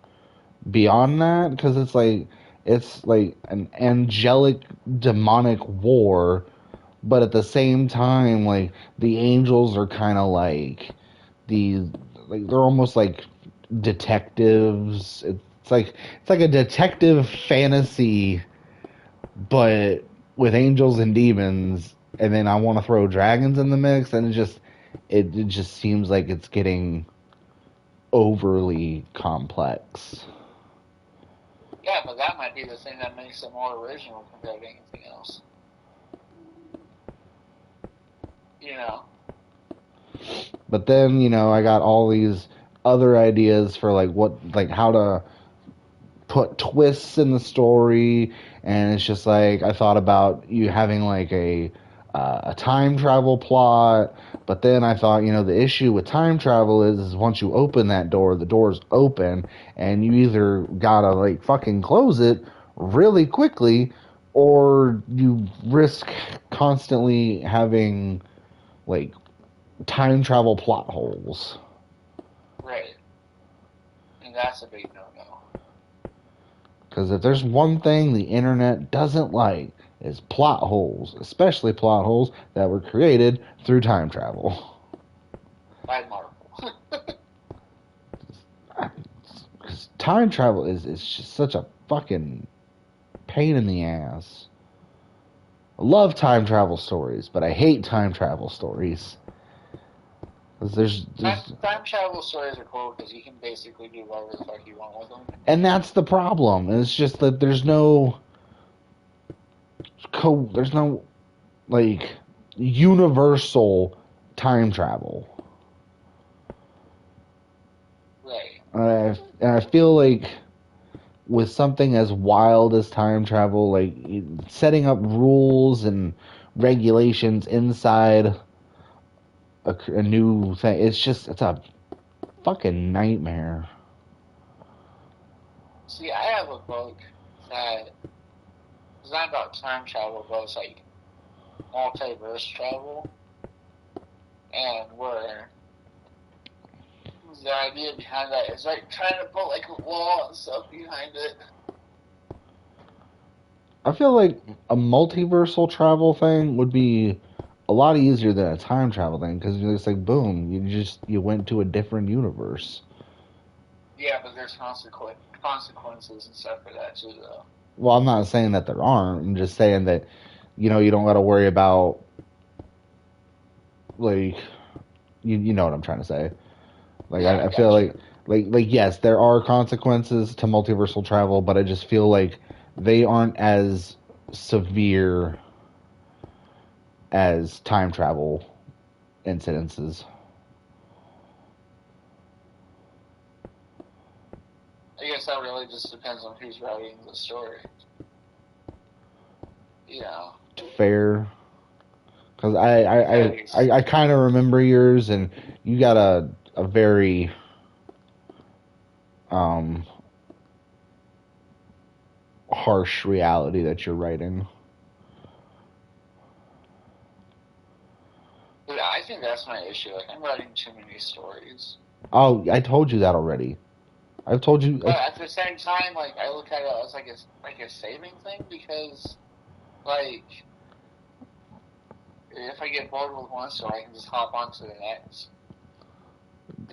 beyond that because it's like an angelic demonic war, but at the same time like the angels are kind of like these like they're almost like detectives. It's like a detective fantasy but with angels and demons, and then I want to throw dragons in the mix, and it just seems like it's getting overly complex. Yeah, but that might be the thing that makes it more original compared to anything else. You know? But then, I got all these other ideas for like how to put twists in the story, and it's just like I thought about you having like a time travel plot, but then I thought the issue with time travel is once you open that door, the door's open, and you either gotta like fucking close it really quickly, or you risk constantly having like time travel plot holes. Right. And that's a big no-no. Because if there's one thing the internet doesn't like, is plot holes, especially plot holes that were created through time travel. By Marvel. Because time travel is just such a fucking pain in the ass. I love time travel stories, but I hate time travel stories. 'Cause Time travel stories are cool because you can basically do whatever the fuck you want with them. and that's the problem. It's just that there's no like universal time travel. Right. And I feel like with something as wild as time travel, like setting up rules and regulations inside a new thing, it's a fucking nightmare. See, I have a book that it's not about time travel, but it's like multiverse travel, and where the idea behind that is like trying to put like a wall and stuff behind it. I feel like a multiversal travel thing would be a lot easier than a time travel thing because it's like boom, you went to a different universe. Yeah, but there's consequences and stuff for that too, though. Well, I'm not saying that there aren't. I'm just saying that you don't got to worry about like you know what I'm trying to say. Like Yeah, I feel gotcha. like yes, there are consequences to multiversal travel, but I just feel like they aren't as severe as time travel incidences. I guess that really just depends on who's writing the story. You know. Fair, because I kind of remember yours, and you got a very um harsh reality that you're writing. Yeah, I think that's my issue. Like, I'm writing too many stories. Oh, I told you that already. I've told you. But at the same time, like, I look at it as like a saving thing because, like, if I get bored with one story, I can just hop on to the next.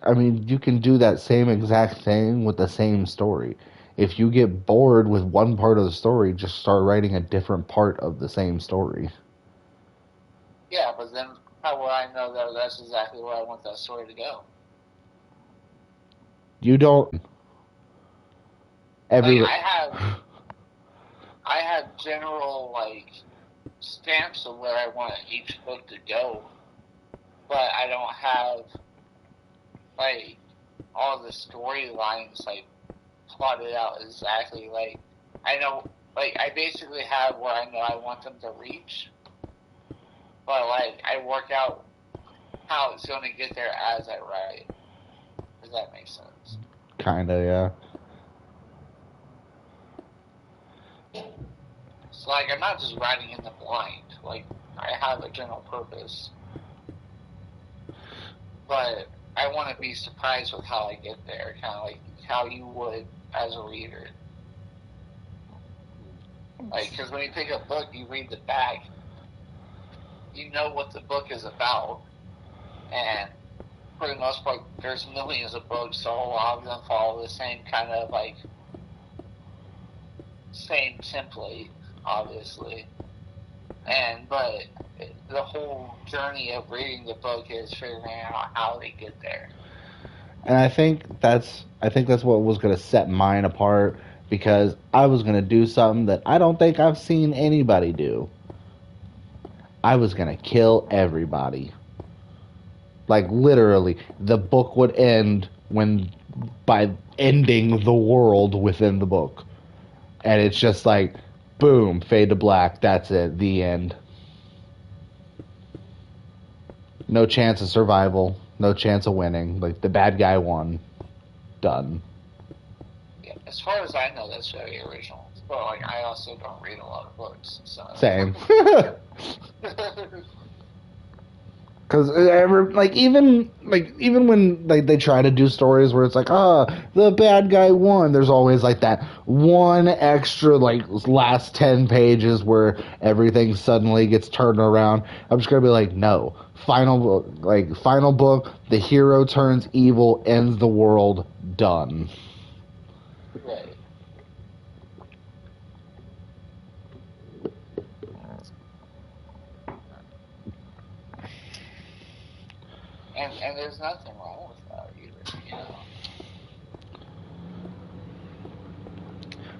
I mean, you can do that same exact thing with the same story. If you get bored with one part of the story, just start writing a different part of the same story. Yeah, but then how will I know that that's exactly where I want that story to go? You don't. Like, Every. I have general like stamps of where I want each book to go, but I don't have like all the storylines like plotted out exactly. Like I know, like I basically have where I know I want them to reach, but like I work out how it's going to get there as I write. Does that make sense? Kinda, yeah. So like I'm not just writing in the blind. Like I have a general purpose, but I want to be surprised with how I get there, kind of like how you would as a reader. Like, because when you pick up a book, you read the back, you know what the book is about, and for the most part, there's millions of books, so a lot of them follow the same kind of like same template, obviously. But the whole journey of reading the book is figuring out how they get there. And I think that's what was gonna set mine apart because I was gonna do something that I don't think I've seen anybody do. I was gonna kill everybody. Like literally, the book would end when by ending the world within the book. And it's just like boom, fade to black, that's it, the end. No chance of survival, no chance of winning. Like the bad guy won. Done. Yeah, as far as I know, that's very original. But like, I also don't read a lot of books, so. Same. Because even when they try to do stories where it's like, the bad guy won, there's always like that one extra like last 10 pages where everything suddenly gets turned around. I'm just gonna be like, no, final book, the hero turns evil, ends the world, done. Right. And there's nothing wrong with that either.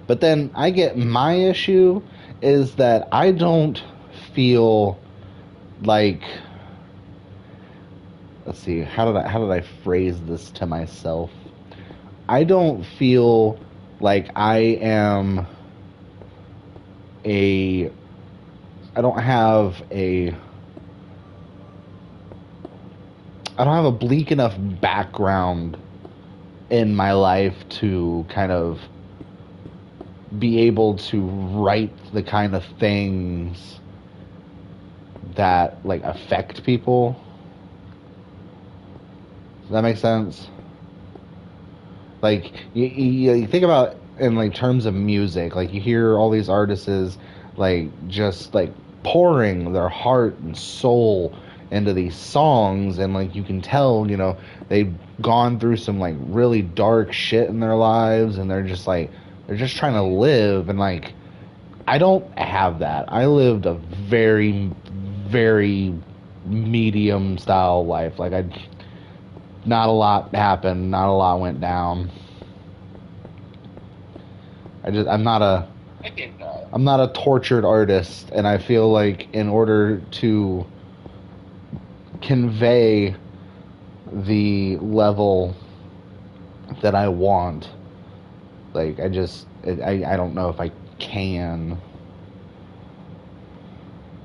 But then I get my issue is that I don't feel like, let's see, how did I phrase this to myself? I don't feel like a I don't have a I don't have a bleak enough background in my life to kind of be able to write the kind of things that like affect people. Does that make sense? Like you think about in like terms of music, like you hear all these artists like just like pouring their heart and soul into these songs, and like you can tell, they've gone through some like really dark shit in their lives, and they're just trying to live, and like I don't have that. I lived a very, very medium style life. Like not a lot happened, not a lot went down. I'm not a I'm not a tortured artist, and I feel like in order to convey the level that I want, like I don't know if I can.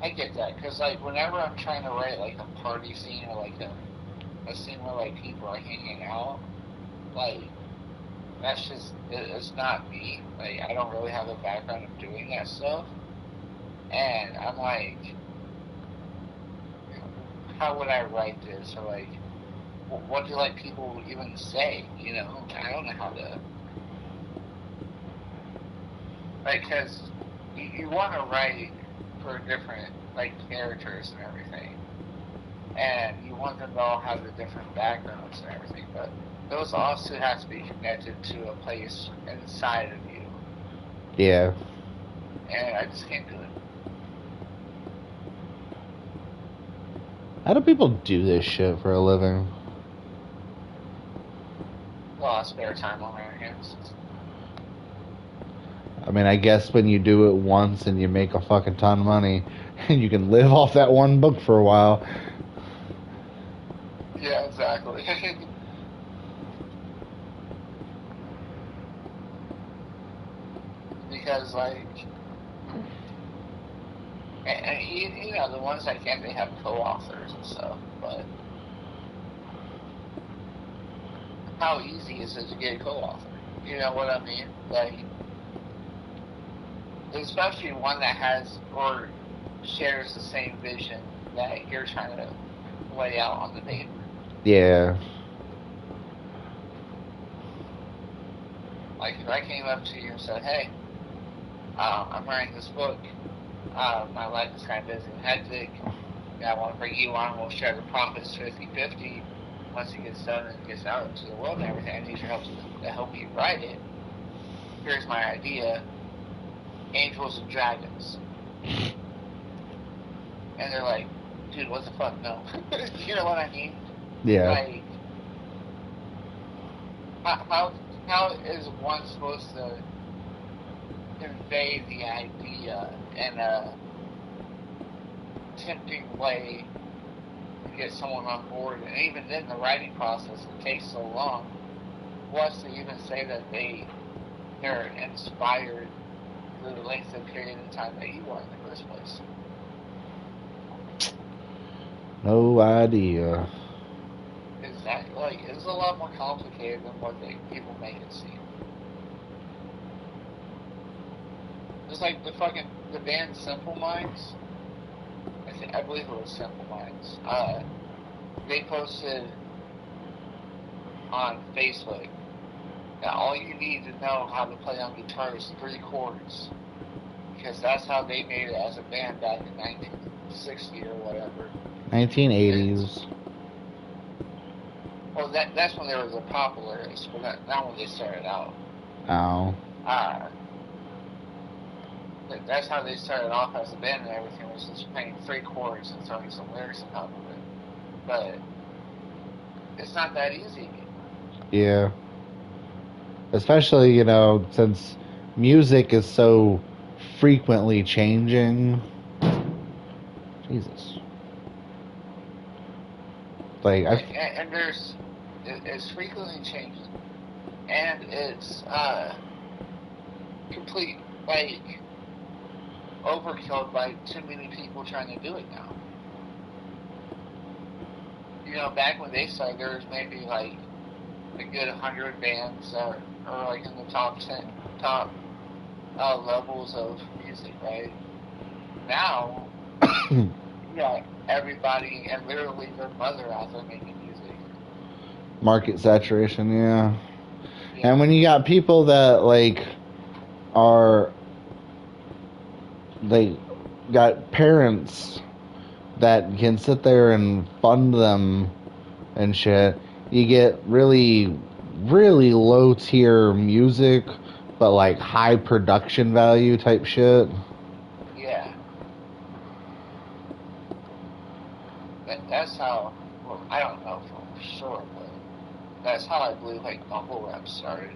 I get that, because like whenever I'm trying to write like a party scene or like a scene where like people are hanging out, like that's just it's not me. Like I don't really have a background of doing that stuff, and I'm like, how would I write this, or like what do like people even say? I don't know how to, like, because you want to write for different like characters and everything, and you want to know how the different backgrounds and everything, but those also have to be connected to a place inside of you. Yeah. And I just can't do it. How do people do this shit for a living? A lot of spare time on their hands. I mean, I guess when you do it once and you make a fucking ton of money, and you can live off that one book for a while. Yeah, exactly. Because like, and the ones that can, they have co-authors and stuff, but how easy is it to get a co-author? You know what I mean? Like, especially one that has or shares the same vision that you're trying to lay out on the paper. Yeah. Like if I came up to you and said, "Hey, I'm writing this book. My life is kind of busy and hectic. I want to bring you on. We'll share the profits 50-50. Once it gets done and gets out to the world and everything, I need your help to help you write it. Here's my idea: Angels and Dragons." And they're like, "Dude, what the fuck? No." You know what I mean? Yeah. Like, how is one supposed to convey the idea in a tempting way to get someone on board? And even then, the writing process, it takes so long. What's to even say that they're inspired through the length of period of time that you are in the first place? No idea. Exactly. Like, it's a lot more complicated than what people make it seem. It's like the band Simple Minds. I believe it was Simple Minds. they posted on Facebook that all you need to know how to play on guitar is 3 chords. Because that's how they made it as a band back in 1960 or whatever. 1980s. Well, that's when they were the popularists, but not when they started out. Oh. That's how they started off as a band and everything, was just playing 3 chords and throwing some lyrics on top of it. But it's not that easy. Yeah. Especially, you know, since music is so frequently changing. Jesus. Like, and it's frequently changing, and it's complete, like, overkill by too many people trying to do it now. You know, back when they started, there was maybe like a good 100 bands that are like in the top levels of music, right? Now, yeah, everybody and literally their mother out there making music. Market saturation, yeah. And when you got people that like are they got parents that can sit there and fund them and shit, you get really low tier music but like high production value type shit. Yeah. That's how, well, I don't know for sure, but that's how I believe like mumble rap started.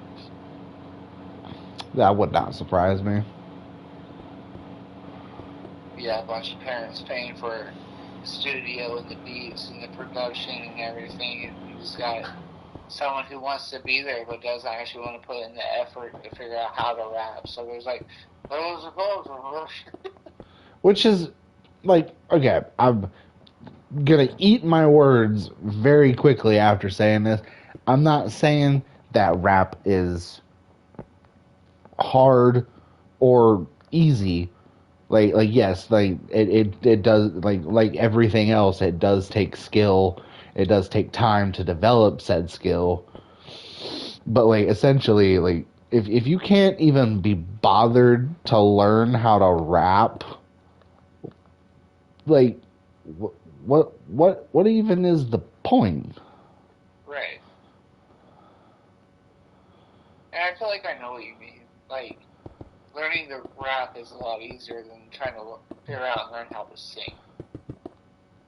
That would not surprise me. Yeah, a bunch of parents paying for the studio and the beats and the production and everything, and you just got someone who wants to be there but doesn't actually want to put in the effort to figure out how to rap. So there's like which is like, okay, I'm gonna eat my words very quickly after saying this. I'm not saying that rap is hard or easy. Like yes, like it does, like everything else, it does take skill. It does take time to develop said skill. But like essentially, like if you can't even be bothered to learn how to rap, like what even is the point? Right. And I feel like I know what you mean. Like, learning to rap is a lot easier than trying to figure out and learn how to sing.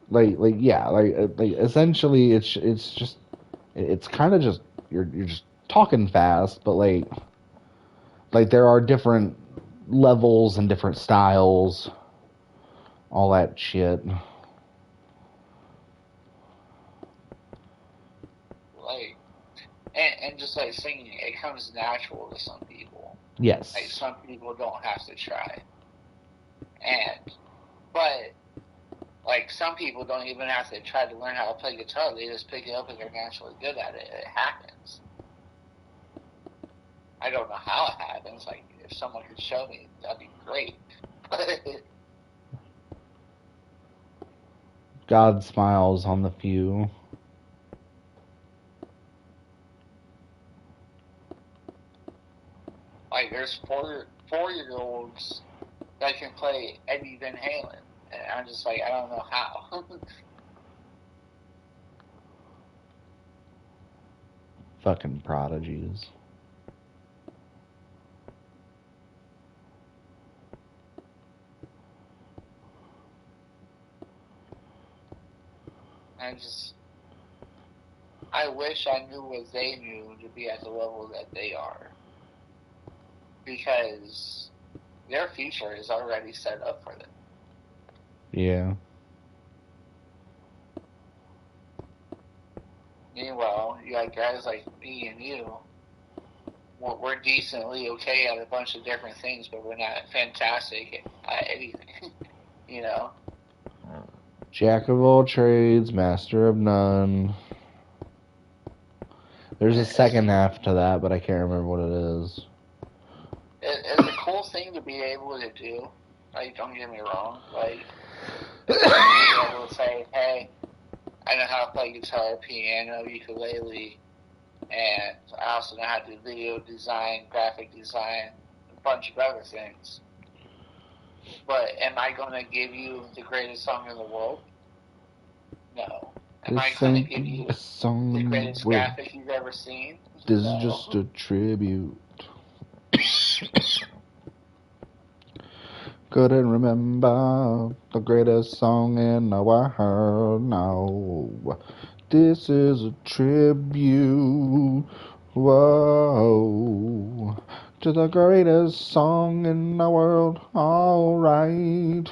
Like yeah, like essentially it's just it's kind of just you're just talking fast, but like there are different levels and different styles, all that shit. Like, and just like singing, it comes natural to some people. Yes. Like, some people don't have to try. But like, some people don't even have to try to learn how to play guitar. They just pick it up and they're naturally good at it. It happens. I don't know how it happens. Like, if someone could show me, that'd be great. God smiles on the few. Like, there's four-year-olds that can play Eddie Van Halen, and I'm just like, I don't know how. Fucking prodigies. I wish I knew what they knew to be at the level that they are, because their future is already set up for them. Yeah. Meanwhile, you got guys like me and you. We're decently okay at a bunch of different things, but we're not fantastic at anything. You know? Jack of all trades, master of none. There's a second half to that, but I can't remember what it is. It's a cool thing to be able to do. Like, don't get me wrong. Like, it's cool to be able to say, hey, I know how to play guitar, piano, ukulele, and I also know how to do video design, graphic design, a bunch of other things. But am I going to give you the greatest song in the world? No. Am I This going to ain't give the you best song the in the greatest world. graphic you've ever seen? This is No. just a tribute. Couldn't remember the greatest song in the world. No, this is a tribute. Whoa, to the greatest song in the world. All right,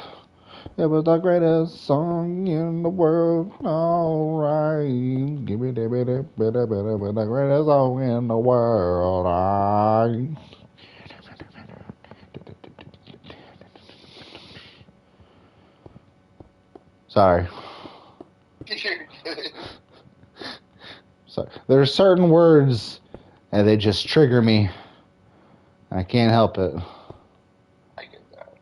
it was the greatest song in the world. All right, give me the greatest song in the world. All right. Sorry. You're good. So there are certain words and they just trigger me. I can't help it. I get that.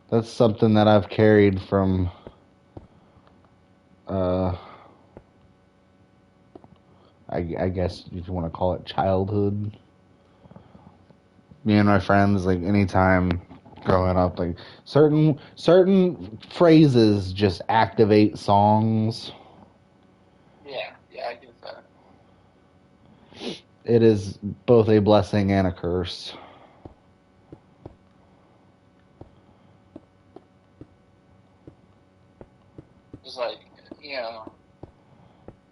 That's something that I've carried from uh I guess if you want to call it childhood. Me and my friends, like anytime growing up, like certain phrases just activate songs. Yeah, I get that. It is both a blessing and a curse. It's like, you know,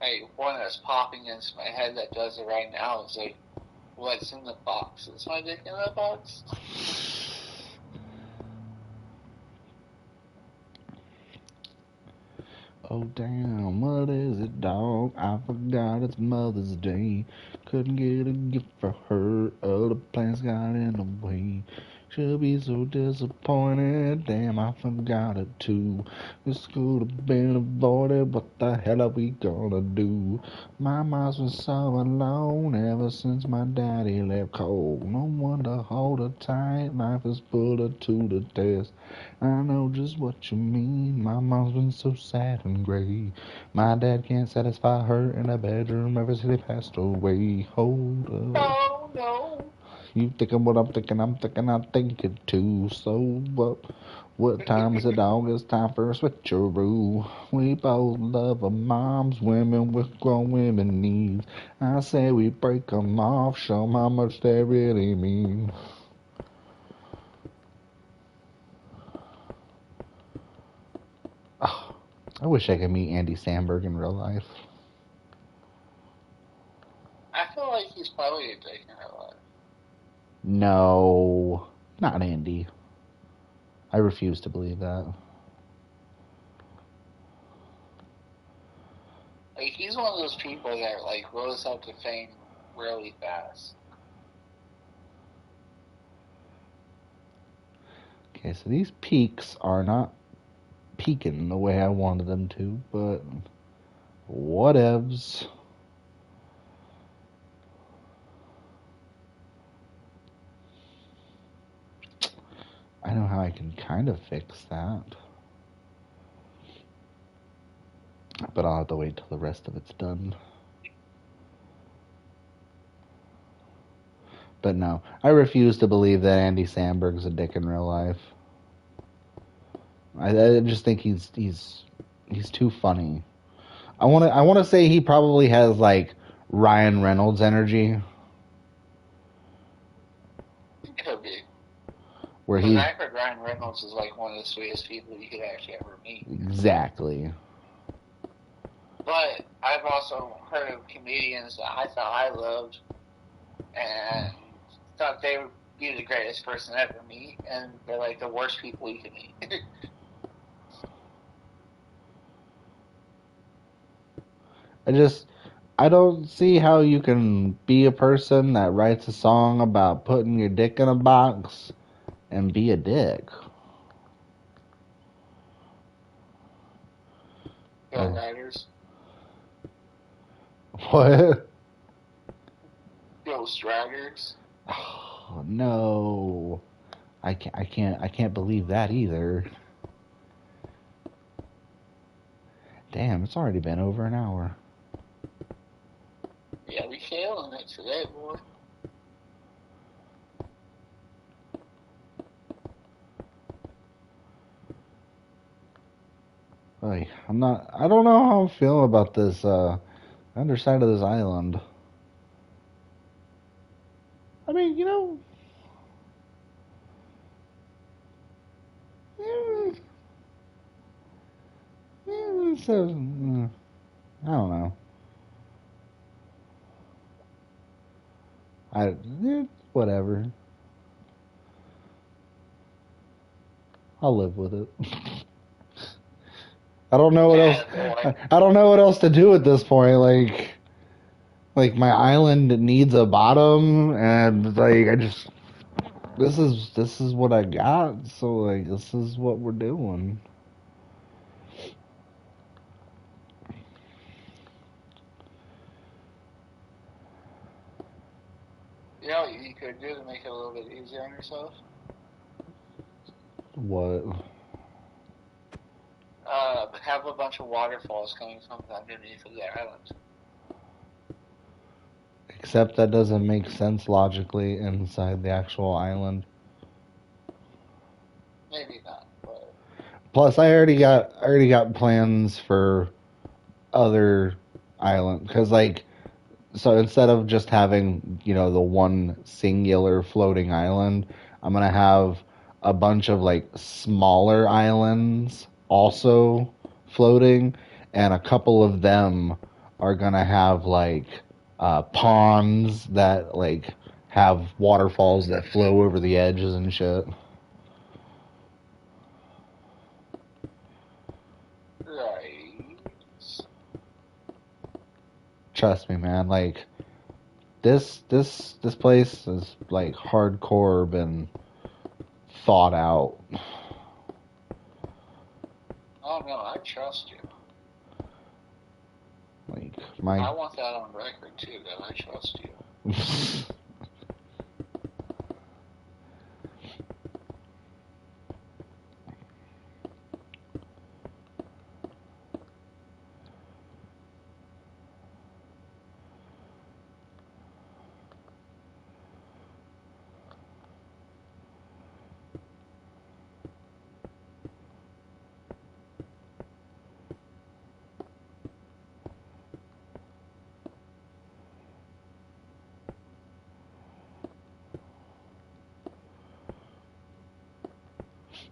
hey, one that's popping into my head that does it right now is like, what's in the box? Is my dick in the box? Oh damn, what is it, dog? I forgot it's Mother's Day. Couldn't get a gift for her. Other plans got in the way. She'll be so disappointed. Damn, I forgot it too. This could have been avoided. What the hell are we gonna do? My mom's been so alone ever since my daddy left cold. No one to hold her tight. Life has put her to the test. I know just what you mean. My mom's been so sad and gray. My dad can't satisfy her in a bedroom ever since he passed away. Hold up. Oh, no. You thinking what I'm thinking I'm thinking too. So what time is it, dog? It's time for a switcheroo. We both love our moms, women with grown women needs. I say we break 'em off, show 'em how much they really mean. Oh, I wish I could meet Andy Samberg in real life. I feel like he's probably a dick in real life. No, not Andy. I refuse to believe that. Like, he's one of those people that, like, rose up to fame really fast. Okay, so these peaks are not peaking the way I wanted them to, but whatevs. I know how I can kind of fix that. But I'll have to wait till the rest of it's done. But no, I refuse to believe that Andy Samberg's a dick in real life. I just think he's too funny. I wanna say he probably has like Ryan Reynolds energy, It could be. where Because he's I heard Ryan Reynolds is, like, one of the sweetest people you could actually ever meet. exactly. But I've also heard of comedians that I thought I loved and thought they would be the greatest person to ever meet, and they're like the worst people you can meet. I just I don't see how you can be a person that writes a song about putting your dick in a box and be a dick. Go Riders, What? Ghost Riders. Oh, no. I can't believe that either. Damn, it's already been over an hour. Yeah, we failing it today, boy. Like, I don't know how I'm feeling about this, underside of this island. I mean, eh, I don't know. Whatever. I'll live with it. I don't know what else. Boy. I don't know what else to do at this point. Like my island needs a bottom, and like this is what I got. So like this is what we're doing. You know what you could do to make it a little bit easier on yourself? What? Have a bunch of waterfalls coming from underneath of the island. Except that doesn't make sense logically inside the actual island. Maybe not, but Plus, I already got plans for other island because so instead of just having the one singular floating island, I'm gonna have a bunch of like smaller islands also floating, and a couple of them are gonna have like ponds that like have waterfalls that flow over the edges and shit. right. Trust me, man. Like this place is like hardcore been thought out. Oh no, I trust you. Like I my want that on record too, that I trust you.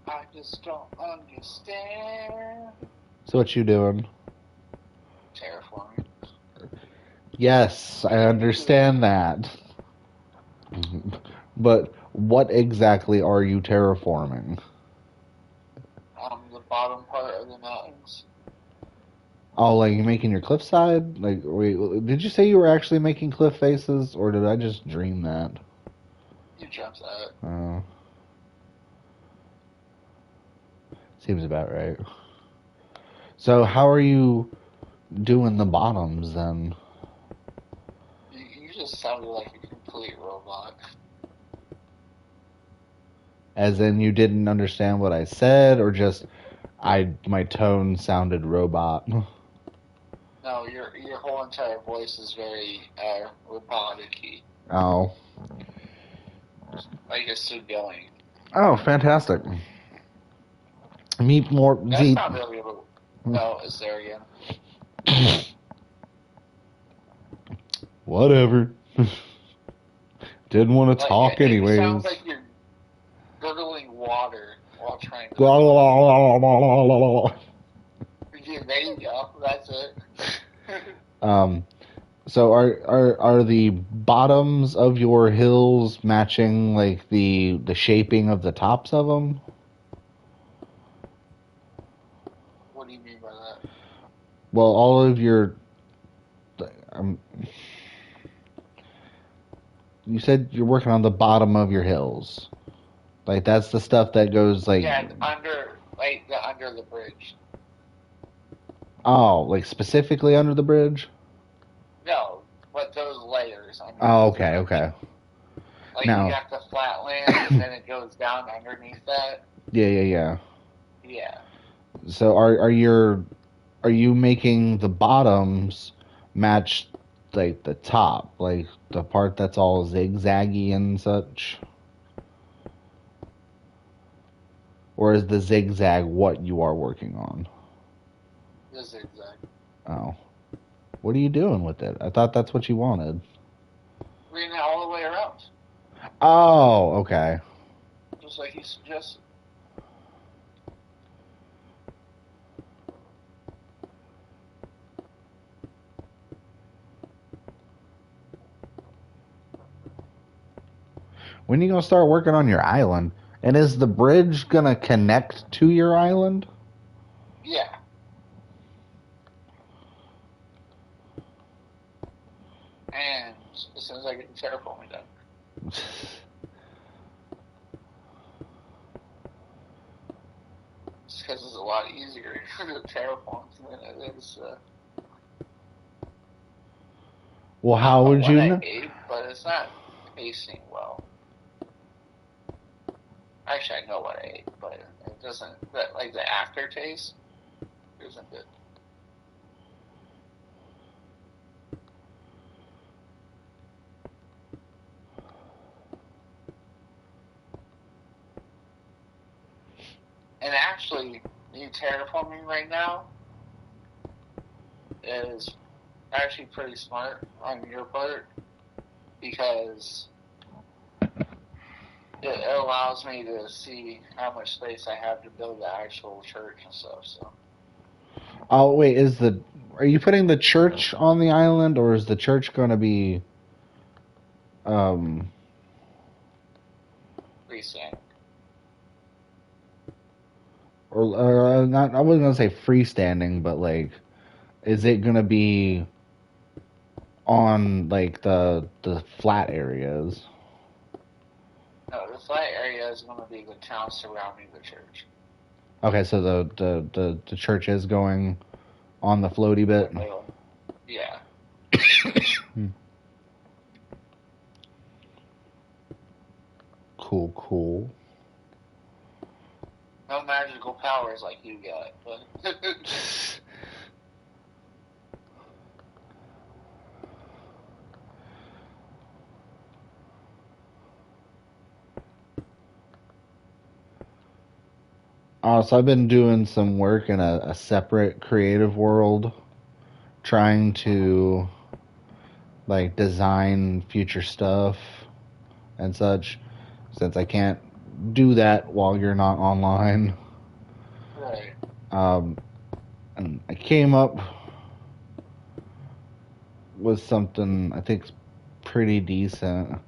I just don't understand. So what you doing? Terraforming. Yes, I understand that. But what exactly are you terraforming? The bottom part of the mountains. Oh, like you making your cliffside? Like, wait, did you say you were actually making cliff faces, or did I just dream that? You jumped that. Oh, seems about right. So how are you doing the bottoms then? You just sounded like a complete robot. As in you didn't understand what I said, or just my tone sounded robot? No, your whole entire voice is very robotic-y. Oh. Like you're still going. Oh, fantastic. Meet more. That's not really a little. No, it's there again. Whatever. Didn't want to talk anyways. It sounds like you're gurgling water while trying to. Yeah, there you go. That's it. So are the bottoms of your hills matching like the shaping of the tops of them? What do you mean by that? Well, all of your you said you're working on the bottom of your hills. Like that's the stuff that goes like under the bridge. Oh, like specifically under the bridge? No, but those layers. Oh, okay, okay. Like now, you got the flat land, and then it goes down underneath that. Yeah. Yeah. So are your are you making the bottoms match like the top, like the part that's all zigzaggy and such? Or is the zigzag what you are working on? The zigzag. Oh. What are you doing with it? I thought that's what you wanted. Reading it all the way around. Oh, okay. Just like he suggested. When are you gonna start working on your island? And is the bridge gonna connect to your island? Yeah. And as soon as I get the terraforming done. It's because it's a lot easier to terraform than it is. Well, I don't how know would what you I know? ate, but it's not tasting well. Actually, I know what I ate, but it doesn't. Like the aftertaste isn't good. And actually, me terraforming right now is actually pretty smart on your part because it allows me to see how much space I have to build the actual church and stuff. So. Oh wait, are you putting the church on the island, or is the church gonna be um Freestanding. or not? I wasn't gonna say freestanding, but like, is it gonna be on like the flat areas? No, the flat area is going to be the town surrounding the church. Okay, so the church is going on the floaty In the bit. middle. Yeah. Cool, cool. No magical powers like you got, but. So I've been doing some work in a separate creative world, trying to like design future stuff and such, since I can't do that while you're not online. Right. Um, and I came up with something I think's pretty decent.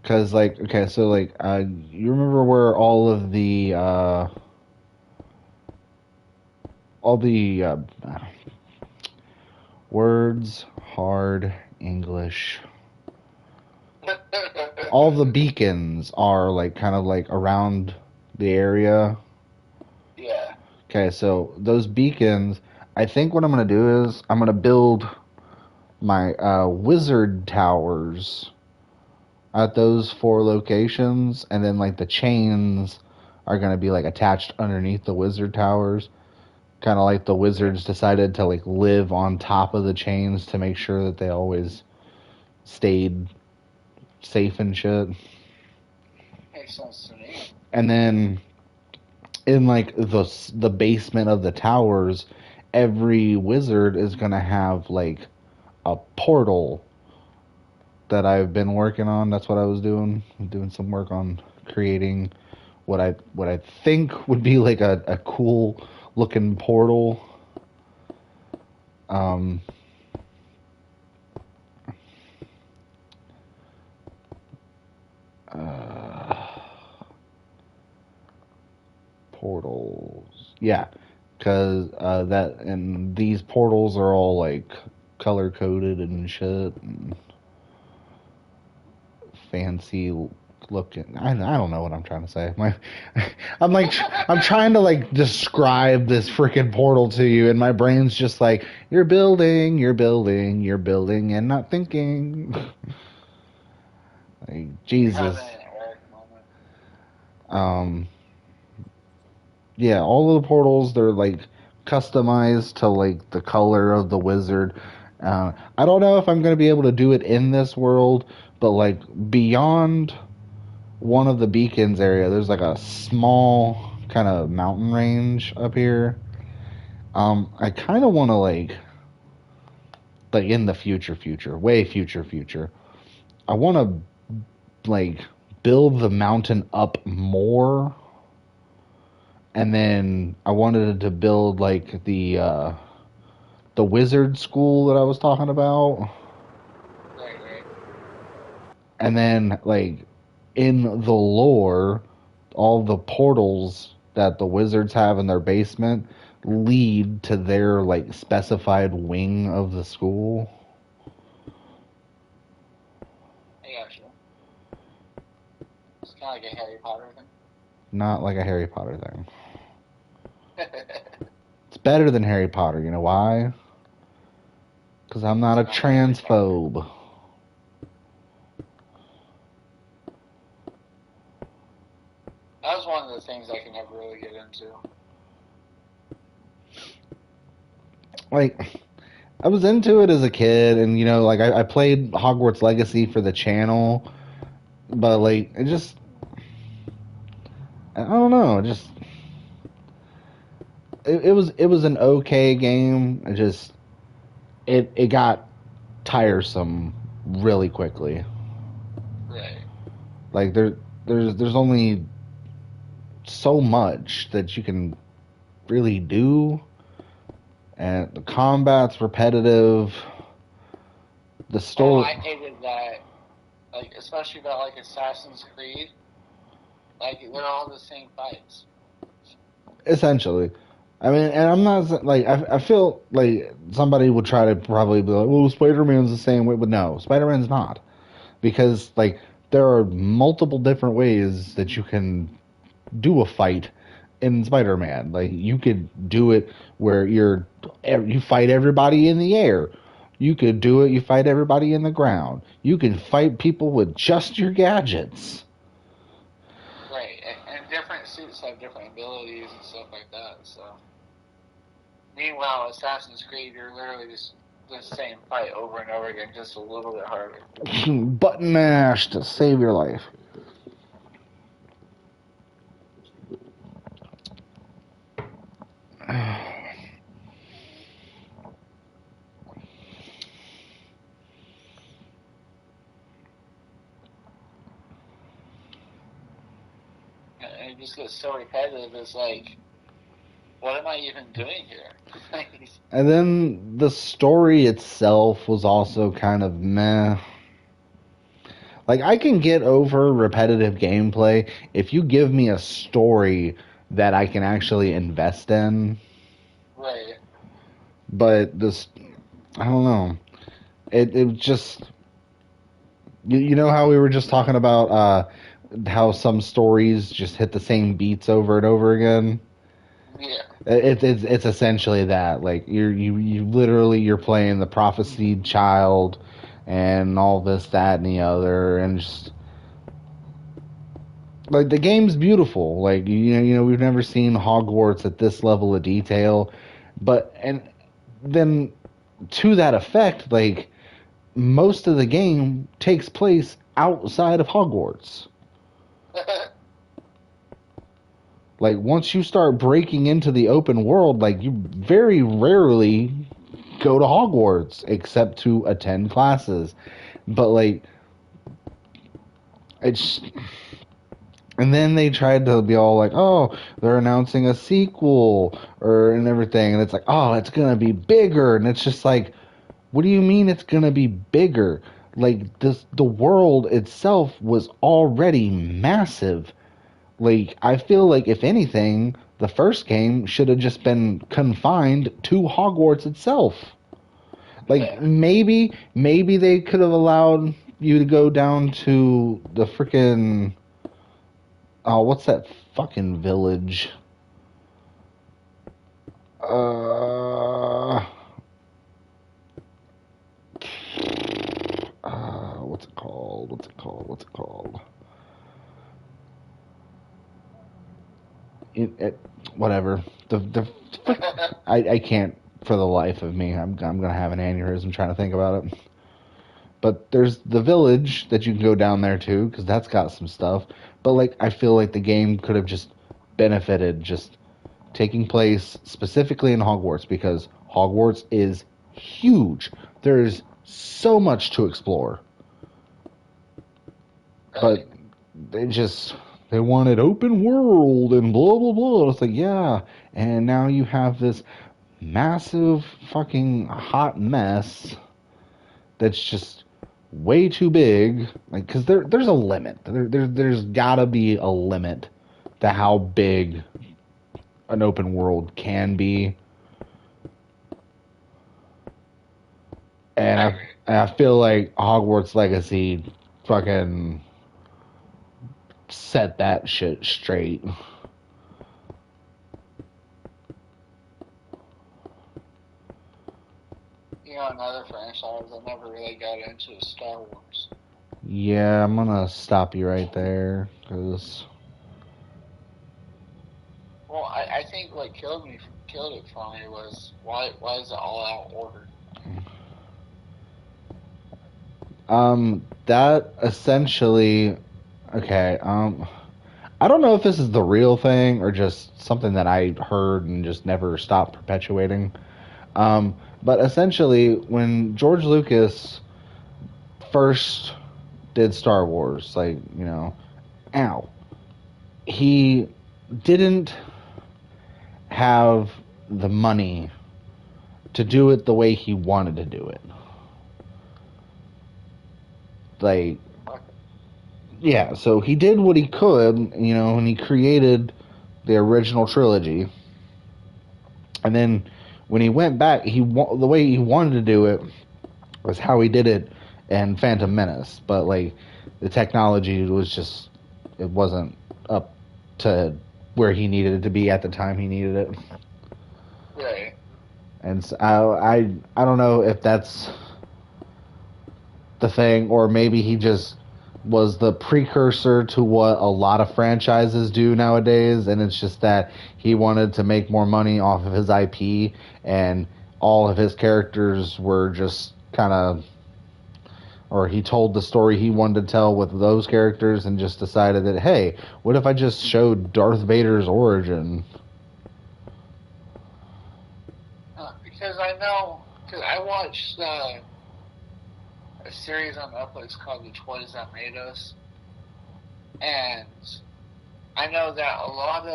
Cause like, okay, so like, you remember where all the words, hard English, all the beacons are like kind of like around the area. Yeah. Okay, so those beacons, I think what I'm gonna do is I'm gonna build my wizard towers at those four locations, and then like the chains are gonna be like attached underneath the wizard towers. Kind of like the wizards decided to like live on top of the chains to make sure that they always stayed safe and shit. Makes sense to me. And then in like the basement of the towers, every wizard is gonna have like a portal that I've been working on. That's what I was doing. I'm doing some work on creating what I think would be like a cool looking portal. Um, uh, portals, yeah, because that and these portals are all like color coded and shit. And fancy looking. I don't know what I'm trying to say. I'm like I'm trying to like describe this freaking portal to you, and my brain's just like you're building, you're building, you're building, and not thinking. Like You're having Jesus. an Eric moment. Um. Yeah, all of the portals they're like customized to like the color of the wizard. I don't know if I'm going to be able to do it in this world, but like beyond one of the beacons area, there's like a small kind of mountain range up here. I kind of want to like in the future, way future. I want to like build the mountain up more, and then I wanted to build like the wizard school that I was talking about. Right. And then like in the lore, all the portals that the wizards have in their basement lead to their like specified wing of the school. I got you. It's kind of like a Harry Potter Not like a Harry Potter thing. thing. It's better than Harry Potter. You know why? Because I'm not a transphobe. That was one of the things I could never really get into. Like, I was into it as a kid, and you know, like I played Hogwarts Legacy for the channel, but like it just, I don't know, it was an okay game. It got tiresome really quickly. Right. Like there's only so much that you can really do, and the combat's repetitive. The Oh, story, I hated that. Like, especially about like Assassin's Creed. Like, they're all the same fights. essentially. I mean, and I'm not like I feel like somebody would try to probably be like, "Well, Spider-Man's the same way," but no, Spider-Man's not, because like there are multiple different ways that you can do a fight in Spider-Man. Like you could do it where you fight everybody in the air. You could do it. You fight everybody in the ground. You can fight people with just your gadgets. Right. And different suits have different abilities and stuff like that, so. Meanwhile, Assassin's Creed, you're literally just the same fight over and over again, just a little bit harder. Button mash to save your life. And it just gets so repetitive. It's like, what am I even doing here? And then the story itself was also kind of meh. Like I can get over repetitive gameplay if you give me a story that I can actually invest in. Right. But this, I don't know. It just you know how we were just talking about how some stories just hit the same beats over and over again. Yeah. It's essentially that. Like you literally you're playing the prophesied child and all this, that, and the other, and just like the game's beautiful. Like you know we've never seen Hogwarts at this level of detail, but and then to that effect, like most of the game takes place outside of Hogwarts. Like once you start breaking into the open world, like you very rarely go to Hogwarts except to attend classes. But like it's and then they tried to be all like, "Oh, they're announcing a sequel or and everything." And it's like, "Oh, it's going to be bigger." And it's just like, "What do you mean it's going to be bigger?" Like the world itself was already massive. Like I feel like if anything, the first game should have just been confined to Hogwarts itself. Like maybe they could have allowed you to go down to the freaking what's that fucking village? Uh, what's it called? What's it called? Whatever. the I can't for the life of me. I'm gonna have an aneurysm trying to think about it. But there's the village that you can go down there to because that's got some stuff. But like I feel like the game could have just benefited just taking place specifically in Hogwarts because Hogwarts is huge. There's so much to explore. But they wanted open world and blah blah blah. It's like yeah, and now you have this massive fucking hot mess that's just way too big. Like, because there's a limit. There's gotta be a limit to how big an open world can be. And I feel like Hogwarts Legacy fucking set that shit straight. You know, another franchise I never really got into is Star Wars. Yeah, I'm gonna stop you right there because. Well, I think what killed it for me was why is it all out order? That essentially, okay. I don't know if this is the real thing or just something that I heard and just never stopped perpetuating. But essentially, when George Lucas first did Star Wars, like, he didn't have the money to do it the way he wanted to do it. Like, yeah, so he did what he could, and he created the original trilogy. And then when he went back, the way he wanted to do it was how he did it in Phantom Menace. But, like, the technology was just, it wasn't up to where he needed it to be at the time he needed it. Right. And so I don't know if that's the thing, or maybe he just was the precursor to what a lot of franchises do nowadays, and it's just that he wanted to make more money off of his IP, and all of his characters were just kind of, or he told the story he wanted to tell with those characters and just decided that, hey, what if I just showed Darth Vader's origin? Because I watched a series on Netflix called The Toys That Made Us, and I know that a lot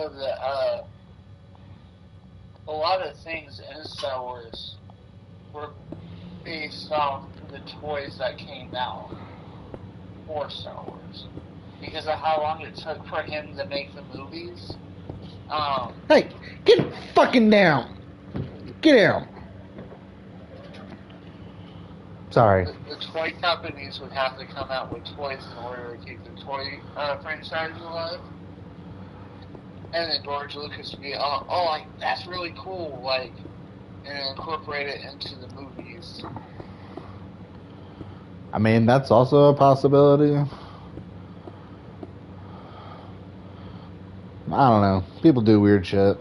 of things in Star Wars were based off the toys that came out for Star Wars because of how long it took for him to make the movies. Hey, get fucking down! Get down! Sorry. The toy companies would have to come out with toys in order to keep the toy franchise alive. And then George Lucas would be, like, that's really cool, like, and incorporate it into the movies. I mean, that's also a possibility. I don't know. People do weird shit.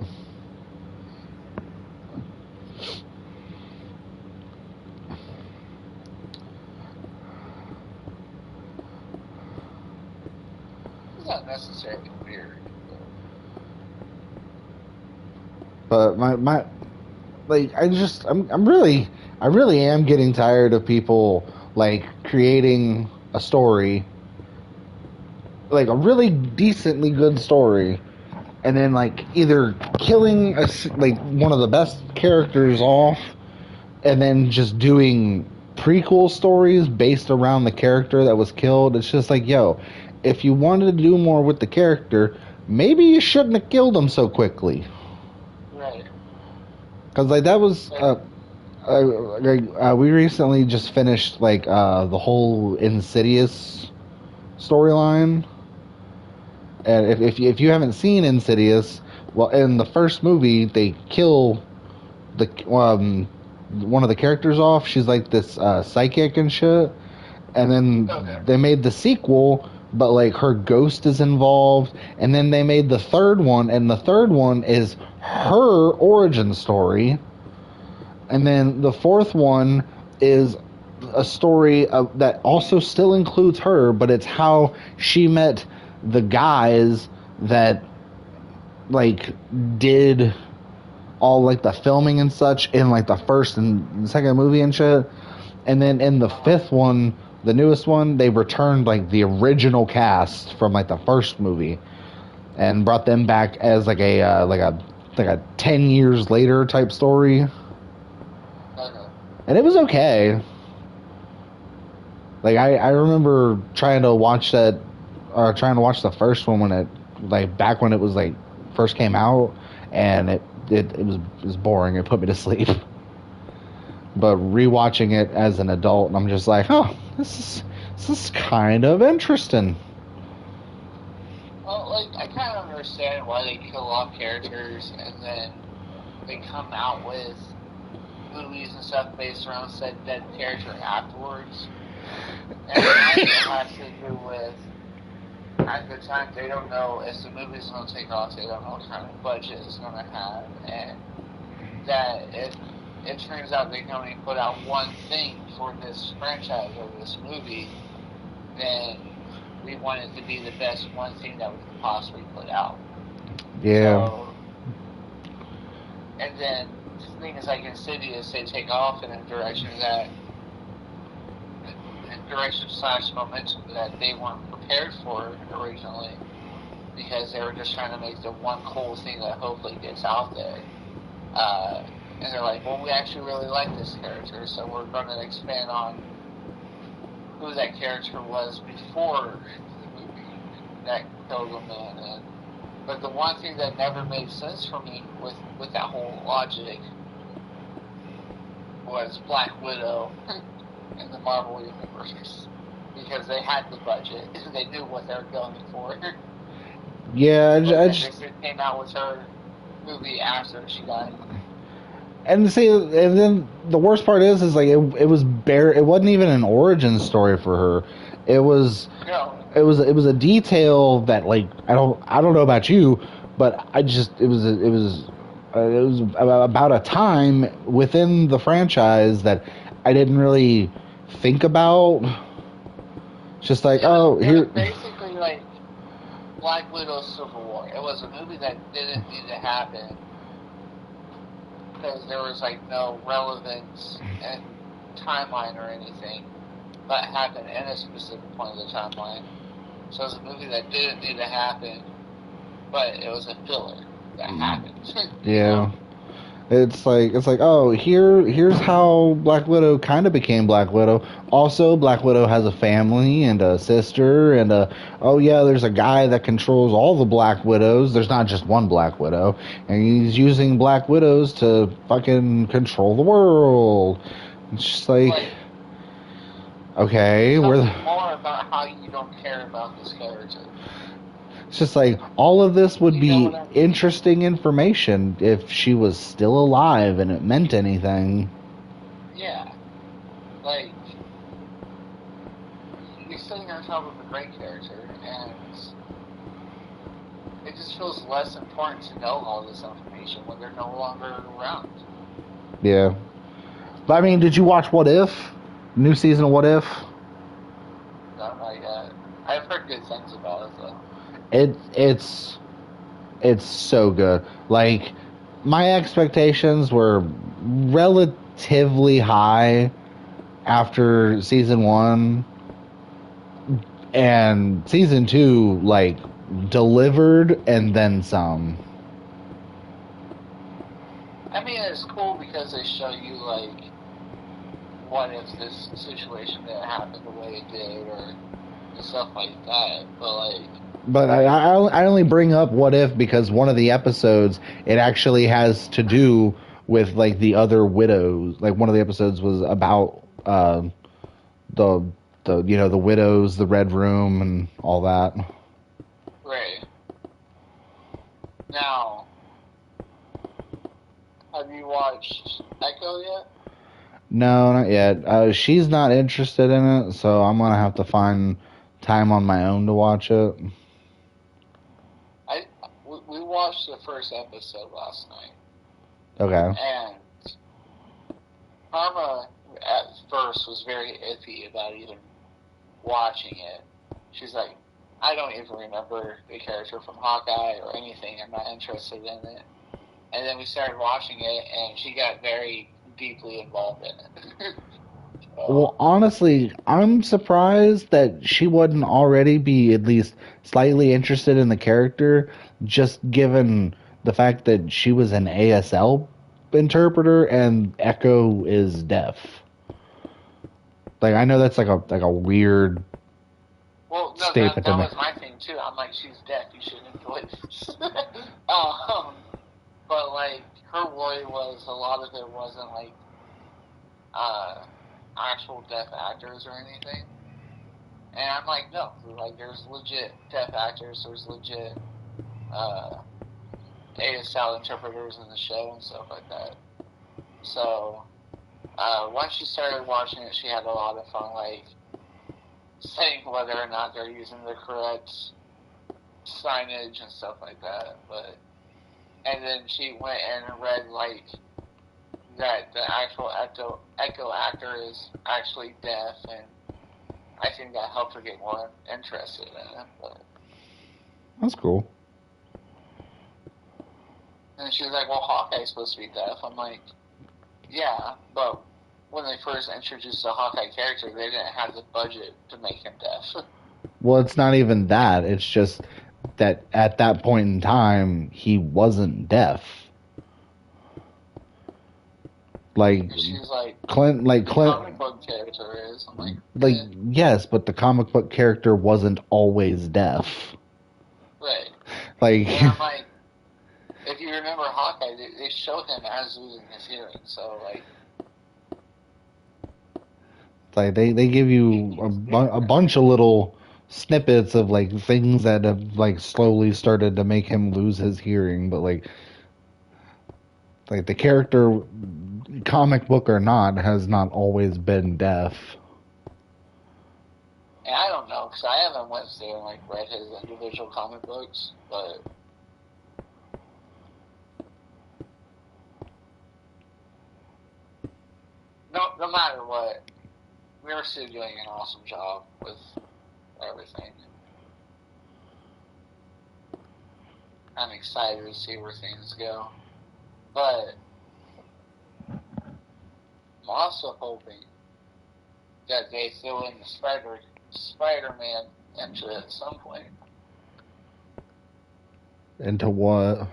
It's not necessarily weird. But I really am getting tired of people like creating a story, like a really decently good story, and then like either killing like one of the best characters off, and then just doing prequel stories based around the character that was killed. It's just like, yo, if you wanted to do more with the character, maybe you shouldn't have killed him so quickly. Right. Because like that was we recently just finished like the whole Insidious storyline, and if you haven't seen Insidious, well, in the first movie they kill the one of the characters off. She's like this psychic and shit, and then they made the sequel but like her ghost is involved, and then they made the third one, and the third one is her origin story, and then the fourth one is a story that also still includes her, but it's how she met the guys that like did all like the filming and such in like the first and second movie and shit. And then in the fifth one, the newest one, they returned like the original cast from like the first movie and brought them back as like a 10 years later type story. And it was okay. Like I remember trying to watch the first one when it like back when it was like first came out, and it was boring. It put me to sleep. But rewatching it as an adult, I'm just like, oh, this is kind of interesting. Well, like, I kind of understand why they kill off characters and then they come out with movies and stuff based around said dead character afterwards. And I think it has to do with, at the time, they don't know if the movie's going to take off, they don't know what kind of budget it's going to have, and that if it turns out they can only put out one thing for this franchise or this movie, then we want it to be the best one thing that we could possibly put out. Yeah. So, and then things like Insidious, they take off in a direction that, / momentum that they weren't prepared for originally, because they were just trying to make the one cool thing that hopefully gets out there. And they're like, well, we actually really like this character, so we're going to expand on who that character was before the movie that killed him in. But the one thing that never made sense for me with that whole logic was Black Widow in the Marvel Universe. Because they had the budget, they knew what they were going for. Yeah, I just they came out with her movie after she died. And see, and then the worst part is like it was bare. It wasn't even an origin story for her. It was it was a detail that like I don't know about you, but I just it was about a time within the franchise that I didn't really think about. Just like, here. Basically, like Black Widow Civil War. It was a movie that didn't need to happen because there was like no relevance and timeline or anything that happened in a specific point of the timeline. So it was a movie that didn't need to happen, but it was a filler that happened. Yeah. It's like here's how Black Widow kind of became Black Widow. Also, Black Widow has a family and a sister and there's a guy that controls all the Black Widows. There's not just one Black Widow, and he's using Black Widows to fucking control the world. It's just like okay, more about how you don't care about this character. It's just like all of this would be interesting information if she was still alive and it meant anything. Yeah. Like, you're sitting on top of a great character, and it just feels less important to know all this information when they're no longer around. Yeah. But I mean, did you watch What If? New season of What If? No, not yet. I've heard good things about it, though. It's so good. Like my expectations were relatively high after season 1, and season 2 like delivered and then some. I mean, it's cool because they show you like what if this situation didn't happen the way it did, or stuff like that. But I only bring up What If because one of the episodes, it actually has to do with like the other widows. Like one of the episodes was about the the widows, the Red Room, and all that. Right. Now, have you watched Echo yet? No, not yet. She's not interested in it, so I'm gonna have to find time on my own to watch it. We watched the first episode last night, Okay. and Karma at first was very iffy about even watching it. She's like, I don't even remember the character from Hawkeye or anything. I'm not interested in it. And then we started watching it, and she got very deeply involved in it. Well, honestly, I'm surprised that she wouldn't already be at least slightly interested in the character, just given the fact that she was an ASL interpreter and Echo is deaf. Like, I know that's like a weird Well, no, statement that to was make. my thing too. I'm like, she's deaf. You should enjoy this. But like, her worry was a lot of it wasn't like uh, actual deaf actors or anything. And I'm like, no, like there's legit deaf actors. There's legit uh, ASL interpreters in the show and stuff like that. So once she started watching it, she had a lot of fun, like saying whether or not they're using the correct signage and stuff like that. But and then she went and read like that the actual Echo actor is actually deaf, and I think that helped her get more interested in it. But That's cool. and she's like, "Well, Hawkeye's supposed to be deaf." I'm like, "Yeah, but when they first introduced the Hawkeye character, they didn't have the budget to make him deaf." Well, it's not even that. It's just that at that point in time, he wasn't deaf. Like She's like, Clint, comic book character is. I'm like yes, but the comic book character wasn't always deaf. right. Like, And I'm like, if you remember Hawkeye, they showed him as losing his hearing. So like, like they give you a bunch of little snippets of like things that have like slowly started to make him lose his hearing, but like the character, comic book or not, has not always been deaf. and I don't know because I haven't went through and like read his individual comic books, but no matter what, we're still doing an awesome job with everything. I'm excited to see where things go, but I'm also hoping that they throw in the Spider-Man into it at some point. Into what?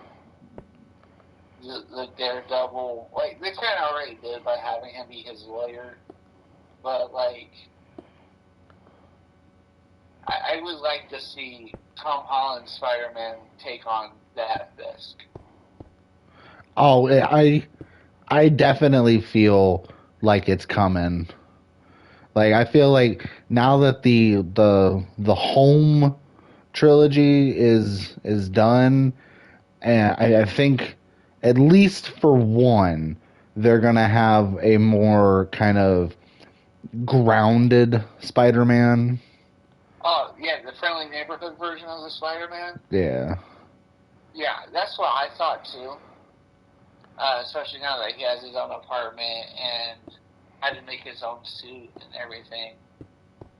The Daredevil, like they kind of already did by having him be his lawyer, but like I would like to see Tom Holland's Spider-Man take on that Fisk. Oh, I definitely feel like it's coming. Like I feel like now that the home trilogy is done, and I think at least for one, they're gonna have a more kind of grounded Spider-Man. Oh yeah, the friendly neighborhood version of the Spider-Man. Yeah. Yeah, that's what I thought too. Especially now that he has his own apartment and had to make his own suit and everything.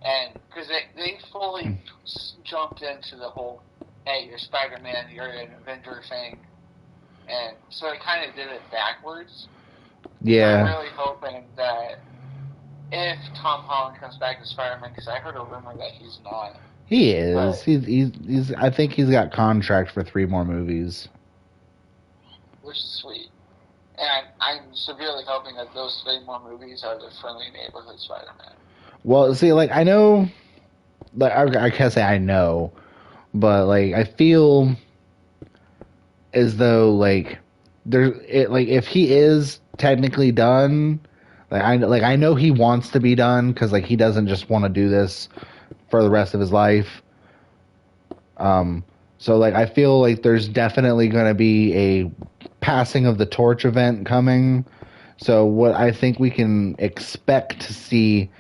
And because they fully jumped into the whole, hey, you're Spider-Man, you're an Avenger thing. And so they kind of did it backwards. Yeah. So I'm really hoping that if Tom Holland comes back as Spider-Man, because I heard a rumor that he's not. He is. But, He's. I think he's got contract for 3 more movies. Which is sweet. And I'm severely hoping that those 3 more movies are the friendly neighborhood Spider-Man. Well, see, like I know, like I can't say I know, but like I feel as though like like if he is technically done, like I know he wants to be done because like he doesn't just want to do this for the rest of his life. So like I feel like there's definitely going to be a passing of the torch event coming. So what I think we can expect to see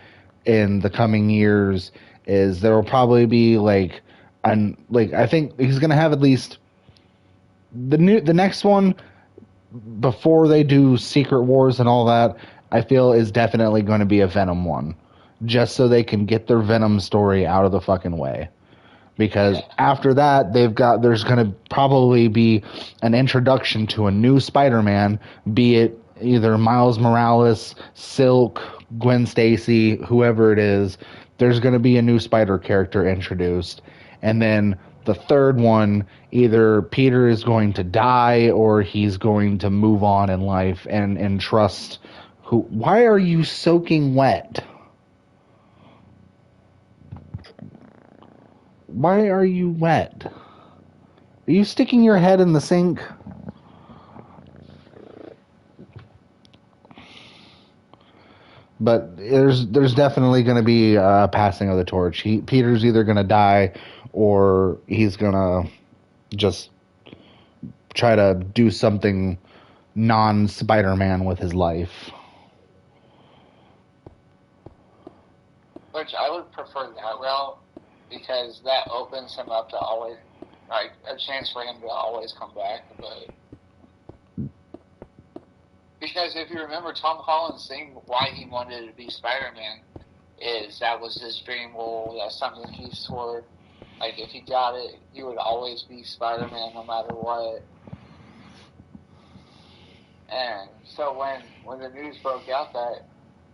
in the coming years is there will probably be like I think he's gonna have at least the next one before they do Secret Wars and all that. I feel is definitely going to be a Venom one, just so they can get their Venom story out of the fucking way. Because after that, there's going to probably be an introduction to a new Spider-Man, be it either Miles Morales, Silk, Gwen Stacy, whoever it is. There's going to be a new Spider character introduced, and then the third one, either Peter is going to die or he's going to move on in life and trust. Who? Why are you soaking wet? Why are you wet? Are you sticking your head in the sink? But there's definitely going to be a passing of the torch. Peter's either going to die or he's going to just try to do something non-Spider-Man with his life. Which I would prefer that route, because that opens him up to always, like, a chance for him to always come back. But because if you remember, Tom Holland's saying why he wanted to be Spider-Man is that was his dream role. That's something he swore, like, if he got it, he would always be Spider-Man no matter what. And so when the news broke out that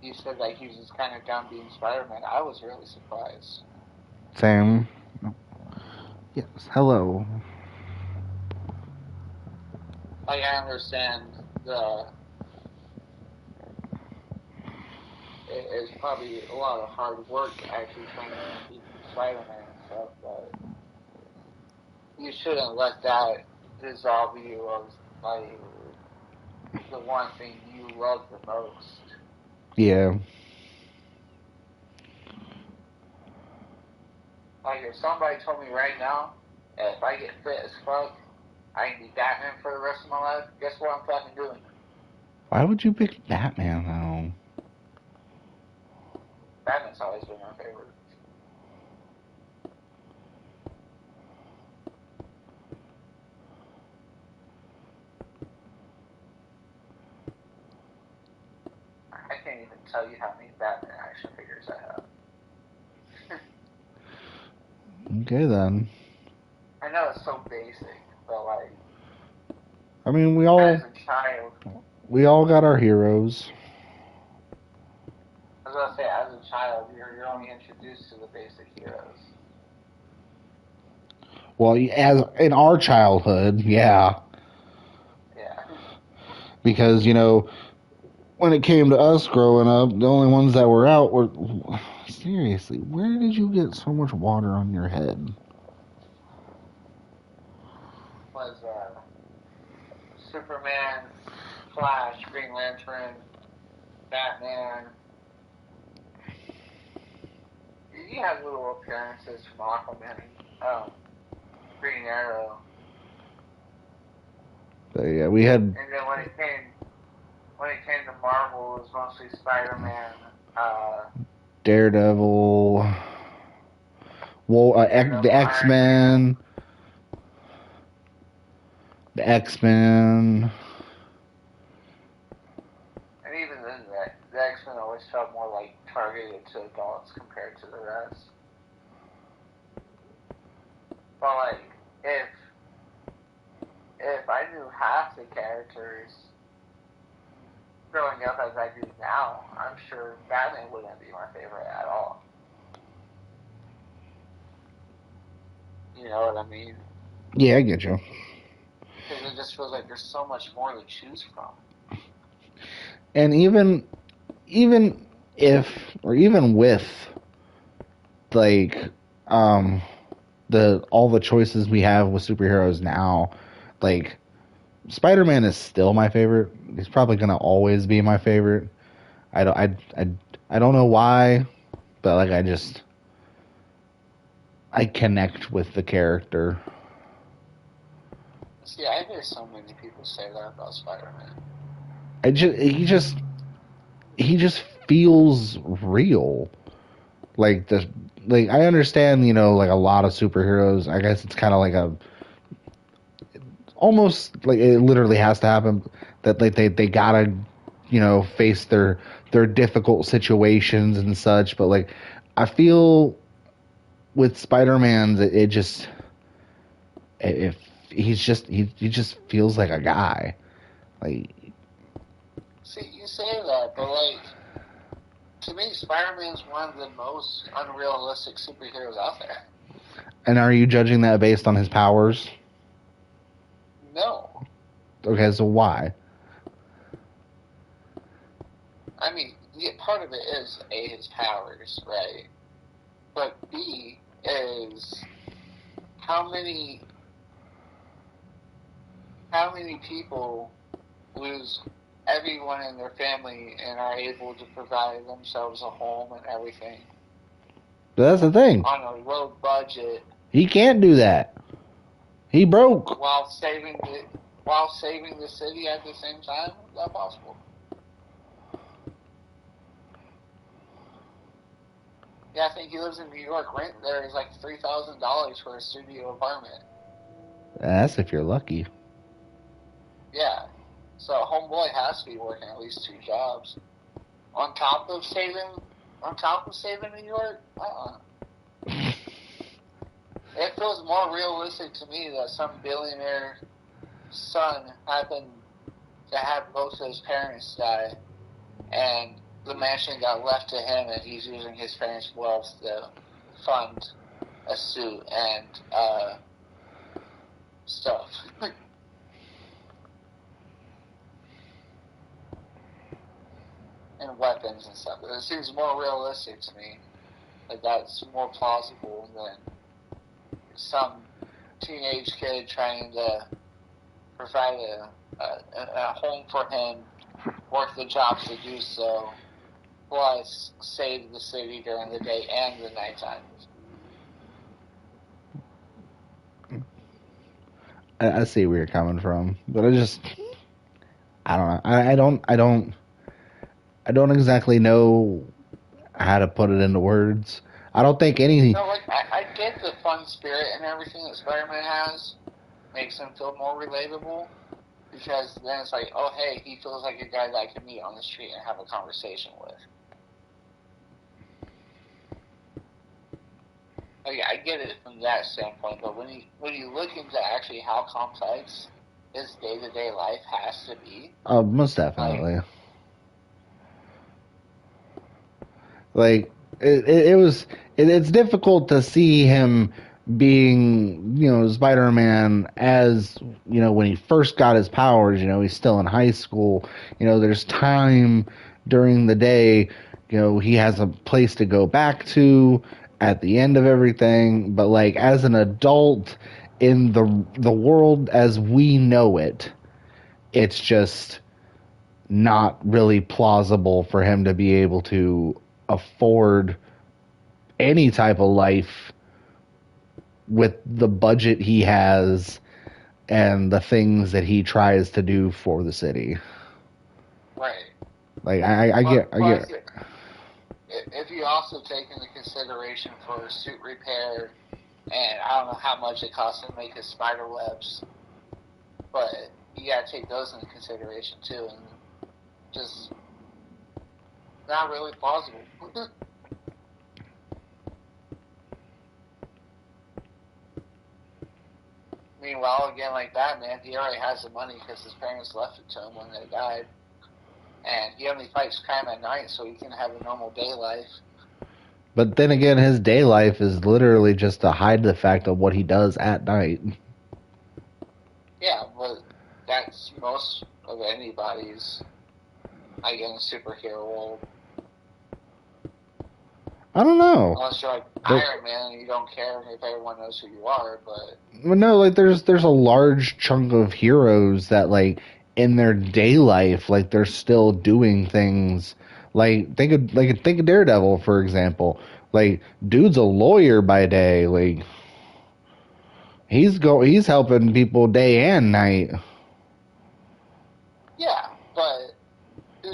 he said that he was just kind of done being Spider-Man, I was really surprised. Same. Yes, hello. Like, I understand it's probably a lot of hard work actually trying to be Spider-Man and stuff, but you shouldn't let that dissolve you of, like, the one thing you love the most. Yeah. Like, if somebody told me right now, if I get fit as fuck, I can be Batman for the rest of my life, guess what I'm fucking doing? Why would you pick Batman, though? Batman's always been my favorite. I can't even tell you how many Batman action figures I have. Okay, then. I know it's so basic, but, like, I mean, as a child, we all got our heroes. I was gonna say, as a child, you're only introduced to the basic heroes. Well, as in our childhood, yeah. Yeah. Because, when it came to us growing up, the only ones that were out were... Seriously, where did you get so much water on your head? Was Superman, Flash, Green Lantern, Batman. You have little appearances from Aquaman, Green Arrow. But yeah, we had... And then when it came to Marvel, it was mostly Spider-Man, Daredevil... the X-Men... The X-Men... And even then, the X-Men always felt more like targeted to adults compared to the rest. But, like, if I knew half the characters growing up as I do now, I'm sure Batman wouldn't be my favorite at all. You know what I mean? Yeah, I get you. Because it just feels like there's so much more to choose from. And even if, or even with, like, all the choices we have with superheroes now, like, Spider-Man is still my favorite. He's probably gonna always be my favorite. I don't know why, but, like, I connect with the character. See, I hear so many people say that about Spider-Man. He just feels real. Like, like I understand, like a lot of superheroes. I guess it's kind of like a almost like it literally has to happen that like they gotta face their difficult situations and such. But like I feel with Spider-Man's, it just if he just feels like a guy. Like, See, you say that, but like to me, Spider-Man's one of the most unrealistic superheroes out there. and are you judging that based on his powers? No, Okay, so why? I mean, part of it is A, his powers, right? But B is how many people lose everyone in their family and are able to provide themselves a home and everything But that's the thing. on a low budget He can't do that. He broke. while saving the city at the same time. Is that possible? Yeah, I think he lives in New York. Rent there is like $3,000 for a studio apartment. That's if you're lucky. Yeah, so homeboy has to be working at least 2 jobs on top of saving New York. It feels more realistic to me that some billionaire son happened to have both of his parents die, and the mansion got left to him, and he's using his parents' wealth to fund a suit and stuff. And weapons and stuff. It seems more realistic to me. Like that's more plausible than some teenage kid trying to provide a home for him, work the jobs to do so, plus save the city during the day and the nighttime. I see where you're coming from, but I don't know. I don't exactly know how to put it into words. I don't think any. No, like I get the fun spirit and everything that Spider-Man has makes him feel more relatable, because then it's like, oh hey, he feels like a guy that I can meet on the street and have a conversation with. Like, I get it from that standpoint, but when you look into actually how complex his day-to-day life has to be, Most definitely. Like it's difficult to see him being Spider-Man as when he first got his powers. He's still in high school. There's time during the day. He has a place to go back to at the end of everything. But like as an adult in the world as we know it, it's just not really plausible for him to be able to afford any type of life with the budget he has and the things that he tries to do for the city. right? Like I get. If you also take into consideration for suit repair, and I don't know how much it costs to make his spider webs, but you gotta take those into consideration too, and just not really plausible. Meanwhile, again, like Batman, he already has the money because his parents left it to him when they died, and he only fights crime at night, so he can have a normal day life. But then again, his day life is literally just to hide the fact of what he does at night. Yeah, but that's most of anybody's, I guess, superhero world. I don't know. Unless you're like Iron Man and you don't care if everyone knows who you are, but no, like there's a large chunk of heroes that like in their day life, like they're still doing things. Like think of Daredevil for example. Like dude's a lawyer by day. Like he's helping people day and night. yeah, but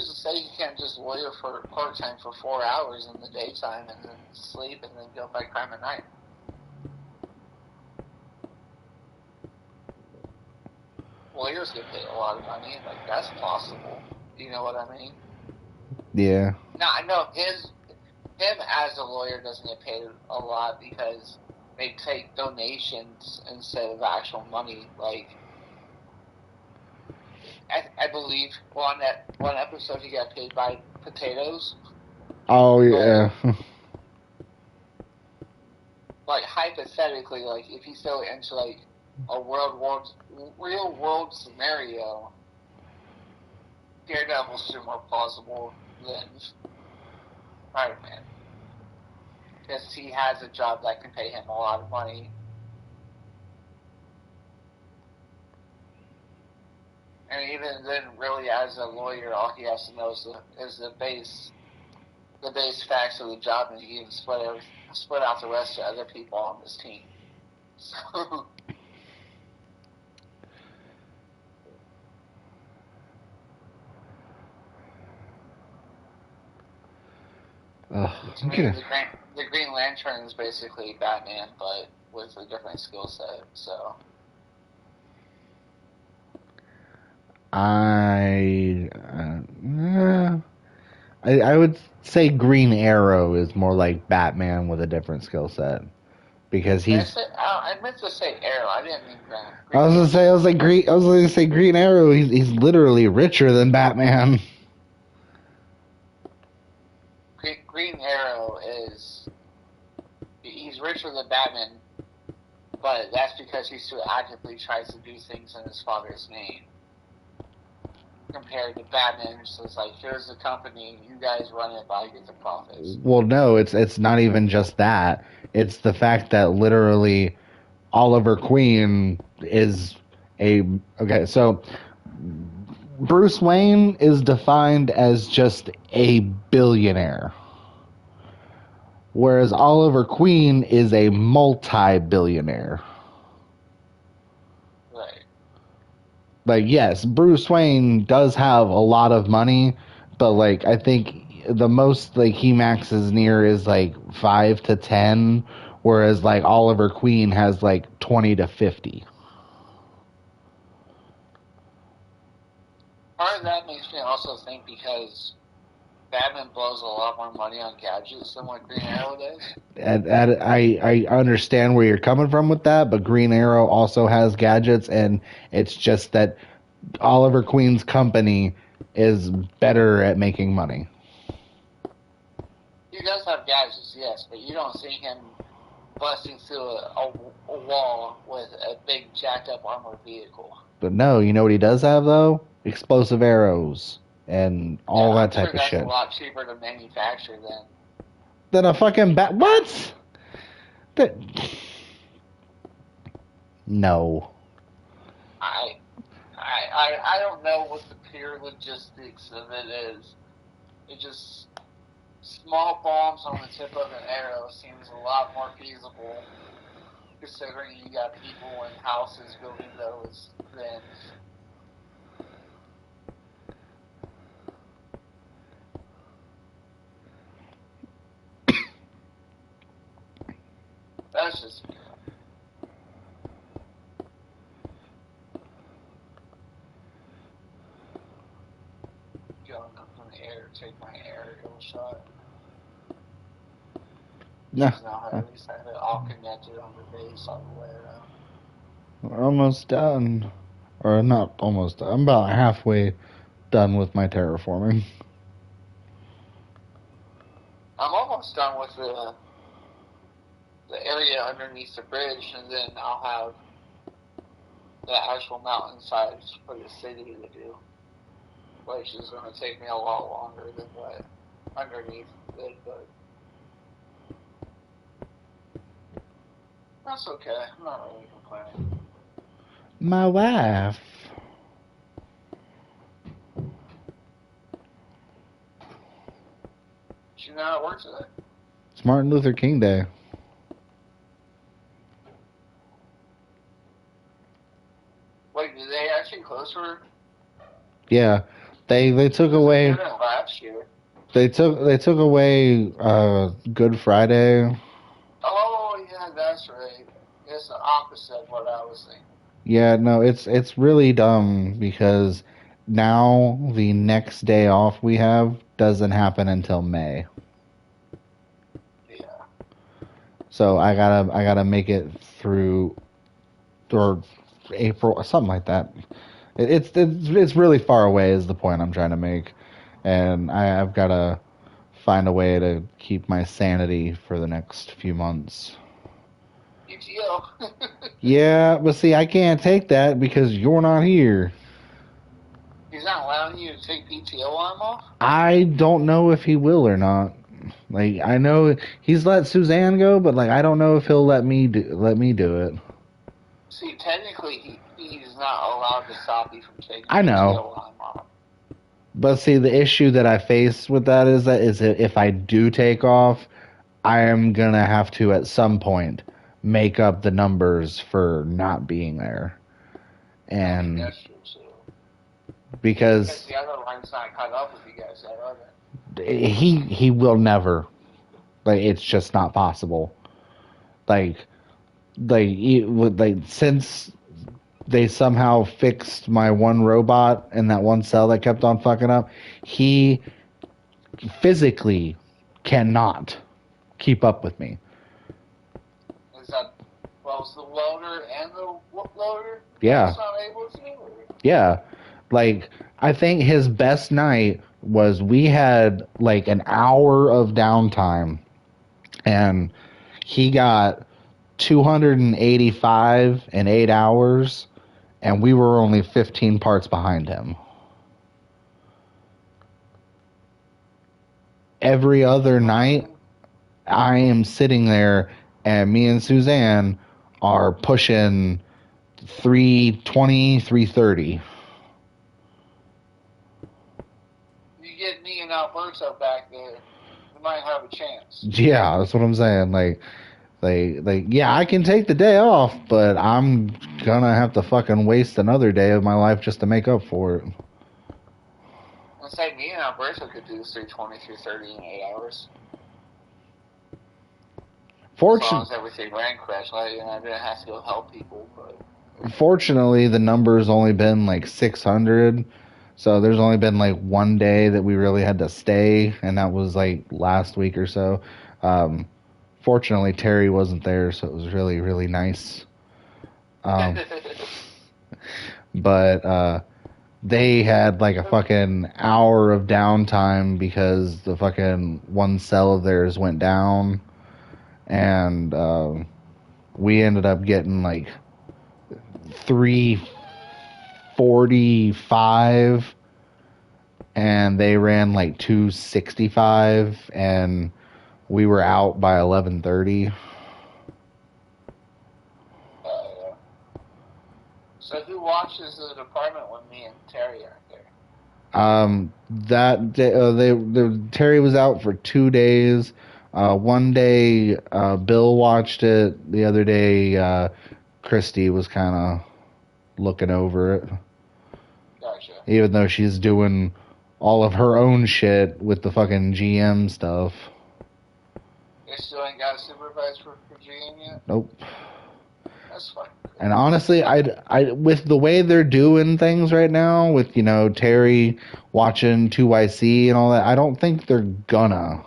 who's to say he can't just lawyer for part-time for 4 hours in the daytime and then sleep and then go fight crime at night? Lawyers get paid a lot of money, like, that's possible. You know what I mean? Yeah. Now, I know him as a lawyer doesn't get paid a lot because they take donations instead of actual money. Like, I believe on that one episode he got paid by potatoes. Oh, yeah. Like, hypothetically, like, if he's still into, like, a real world scenario, Daredevil's still more plausible than Spider-Man. Because he has a job that can pay him a lot of money. And even then, really, as a lawyer, all he has to know is the base facts of the job, and he can split out the rest to other people on this team. So, the Green Lantern is basically Batman, but with a different skill set. So, I would say Green Arrow is more like Batman with a different skill set because he's. I meant to say Arrow. I didn't mean Green. I was gonna say Green Arrow. He's literally richer than Batman. Green Arrow he's richer than Batman, but that's because he still actively tries to do things in his father's name. Compared to Batman, who says, like, here's the company, you guys run it, but I get the profits. Well, no, it's not even just that. It's the fact that literally Oliver Queen is okay. So Bruce Wayne is defined as just a billionaire, whereas Oliver Queen is a multi-billionaire. Right. Like, yes, Bruce Wayne does have a lot of money, but like I think the most like he maxes near is like 5 to 10, whereas like Oliver Queen has like 20 to 50. Part of that makes me also think because Batman blows a lot more money on gadgets than what Green Arrow does. I understand where you're coming from with that, but Green Arrow also has gadgets, and it's just that Oliver Queen's company is better at making money. He does have gadgets, yes, but you don't see him busting through a wall with a big jacked up armored vehicle. But no, you know what he does have though? Explosive arrows and all that type of shit. That's a lot cheaper to manufacture than a fucking bat. What? That. No. I don't know what the pure logistics of it is. It just small bombs on the tip of an arrow seems a lot more feasible, considering you got people in houses building those than. That's just me. Going up in the air, take my aerial shot. No. Now at least I have it all connected on the base all the way around. We're almost done. Or not almost done. I'm about halfway done with my terraforming. I'm almost done with the area underneath the bridge, and then I'll have the actual mountainsides for the city to do, which is going to take me a lot longer than what underneath did, but that's okay. I'm not really complaining. My wife. Do you know how it works today? It's Martin Luther King Day. Wait, did they actually close for? Yeah. They took away last year. they took away Good Friday. Oh yeah, that's right. It's the opposite of what I was thinking. Yeah, no, it's really dumb because now the next day off we have doesn't happen until May. Yeah. So I gotta make it through or April or something like that. It's really far away is the point I'm trying to make, and I've gotta find a way to keep my sanity for the next few months. PTO. Yeah, but see, I can't take that because you're not here. He's not allowing you to take PTO on him off? I don't know if he will or not. Like I know he's let Suzanne go, but like I don't know if he'll let me do it. See, technically, he's not allowed to stop you from taking I know. PTO on him off. But see, the issue that I face with that is that if I do take off, I am gonna have to at some point make up the numbers for not being there, and That's true, so. because the other line's not caught up with you guys yet, are he will never, like it's just not possible. Like since they somehow fixed my one robot in that one cell that kept on fucking up, he physically cannot keep up with me. Is that, well, it's the loader and the loader? Yeah. He's not able to? Yeah. Like, I think his best night was we had like an hour of downtime and he got 285 in 8 hours and we were only 15 parts behind him. Every other night, I am sitting there and me and Suzanne are pushing 320, 330. You get me and Alberto back there, you might have a chance. Yeah, that's what I'm saying. Yeah, I can take the day off, but I'm gonna have to fucking waste another day of my life just to make up for it. Let's say me and Alberto could do 320, 330 in 8 hours. As long as everything ran correctly, and I didn't have to go help people. But fortunately, the number's only been like 600, so there's only been like one day that we really had to stay, and that was like last week or so. Fortunately, Terry wasn't there, so it was really, really nice. But they had like a fucking hour of downtime because the fucking one cell of theirs went down, and we ended up getting like 345 and they ran like 265 and we were out by 11:30. So who watches the department when me and Terry aren't there? That day, Terry was out for 2 days. One day Bill watched it. The other day Christy was kind of looking over it. Gotcha. Even though she's doing all of her own shit with the fucking GM stuff. You still ain't got a supervisor for GM yet? Nope. That's fine. And honestly, I with the way they're doing things right now, with Terry watching 2YC and all that, I don't think they're gonna.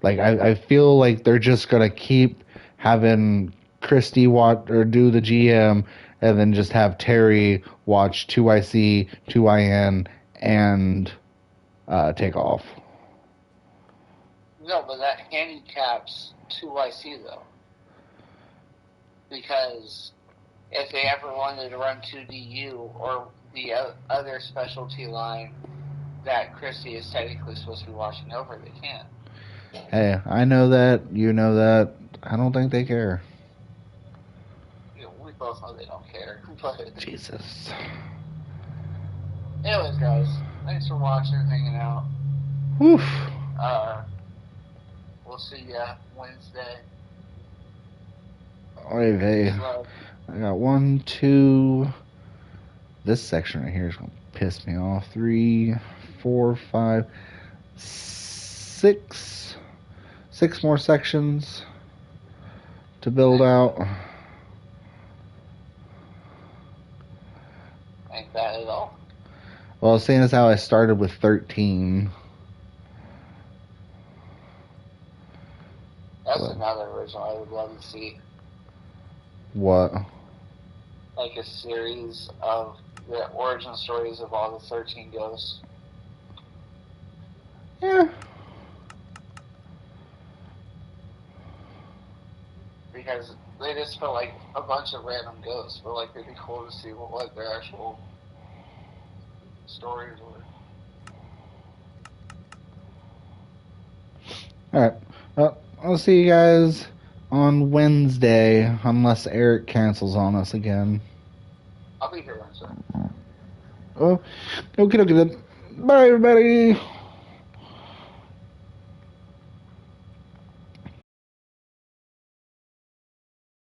Like I feel like they're just gonna keep having Christy watch or do the GM, and then just have Terry watch 2IC, 2IN, and take off. No, but that handicaps 2IC though. Because if they ever wanted to run 2DU or the other specialty line that Christy is technically supposed to be watching over, they can. Hey, I know that. You know that. I don't think they care. We both know they don't care. But Jesus. anyways, guys, thanks for watching and hanging out. Woof. We'll see ya Wednesday. Alright, hey. I got 1, 2, This section right here is going to piss me off. 3, 4, 5, 6. 6 more sections to build out. Ain't bad at all. Well, seeing as how I started with 13. That's another original I would love to see. What? Like a series of the origin stories of all the 13 ghosts. Yeah. Because they just feel like a bunch of random ghosts, but like it'd be cool to see what their actual stories were. Alright. Well, I'll see you guys on Wednesday, unless Eric cancels on us again. I'll be here Wednesday. Oh, okay then. Bye, everybody.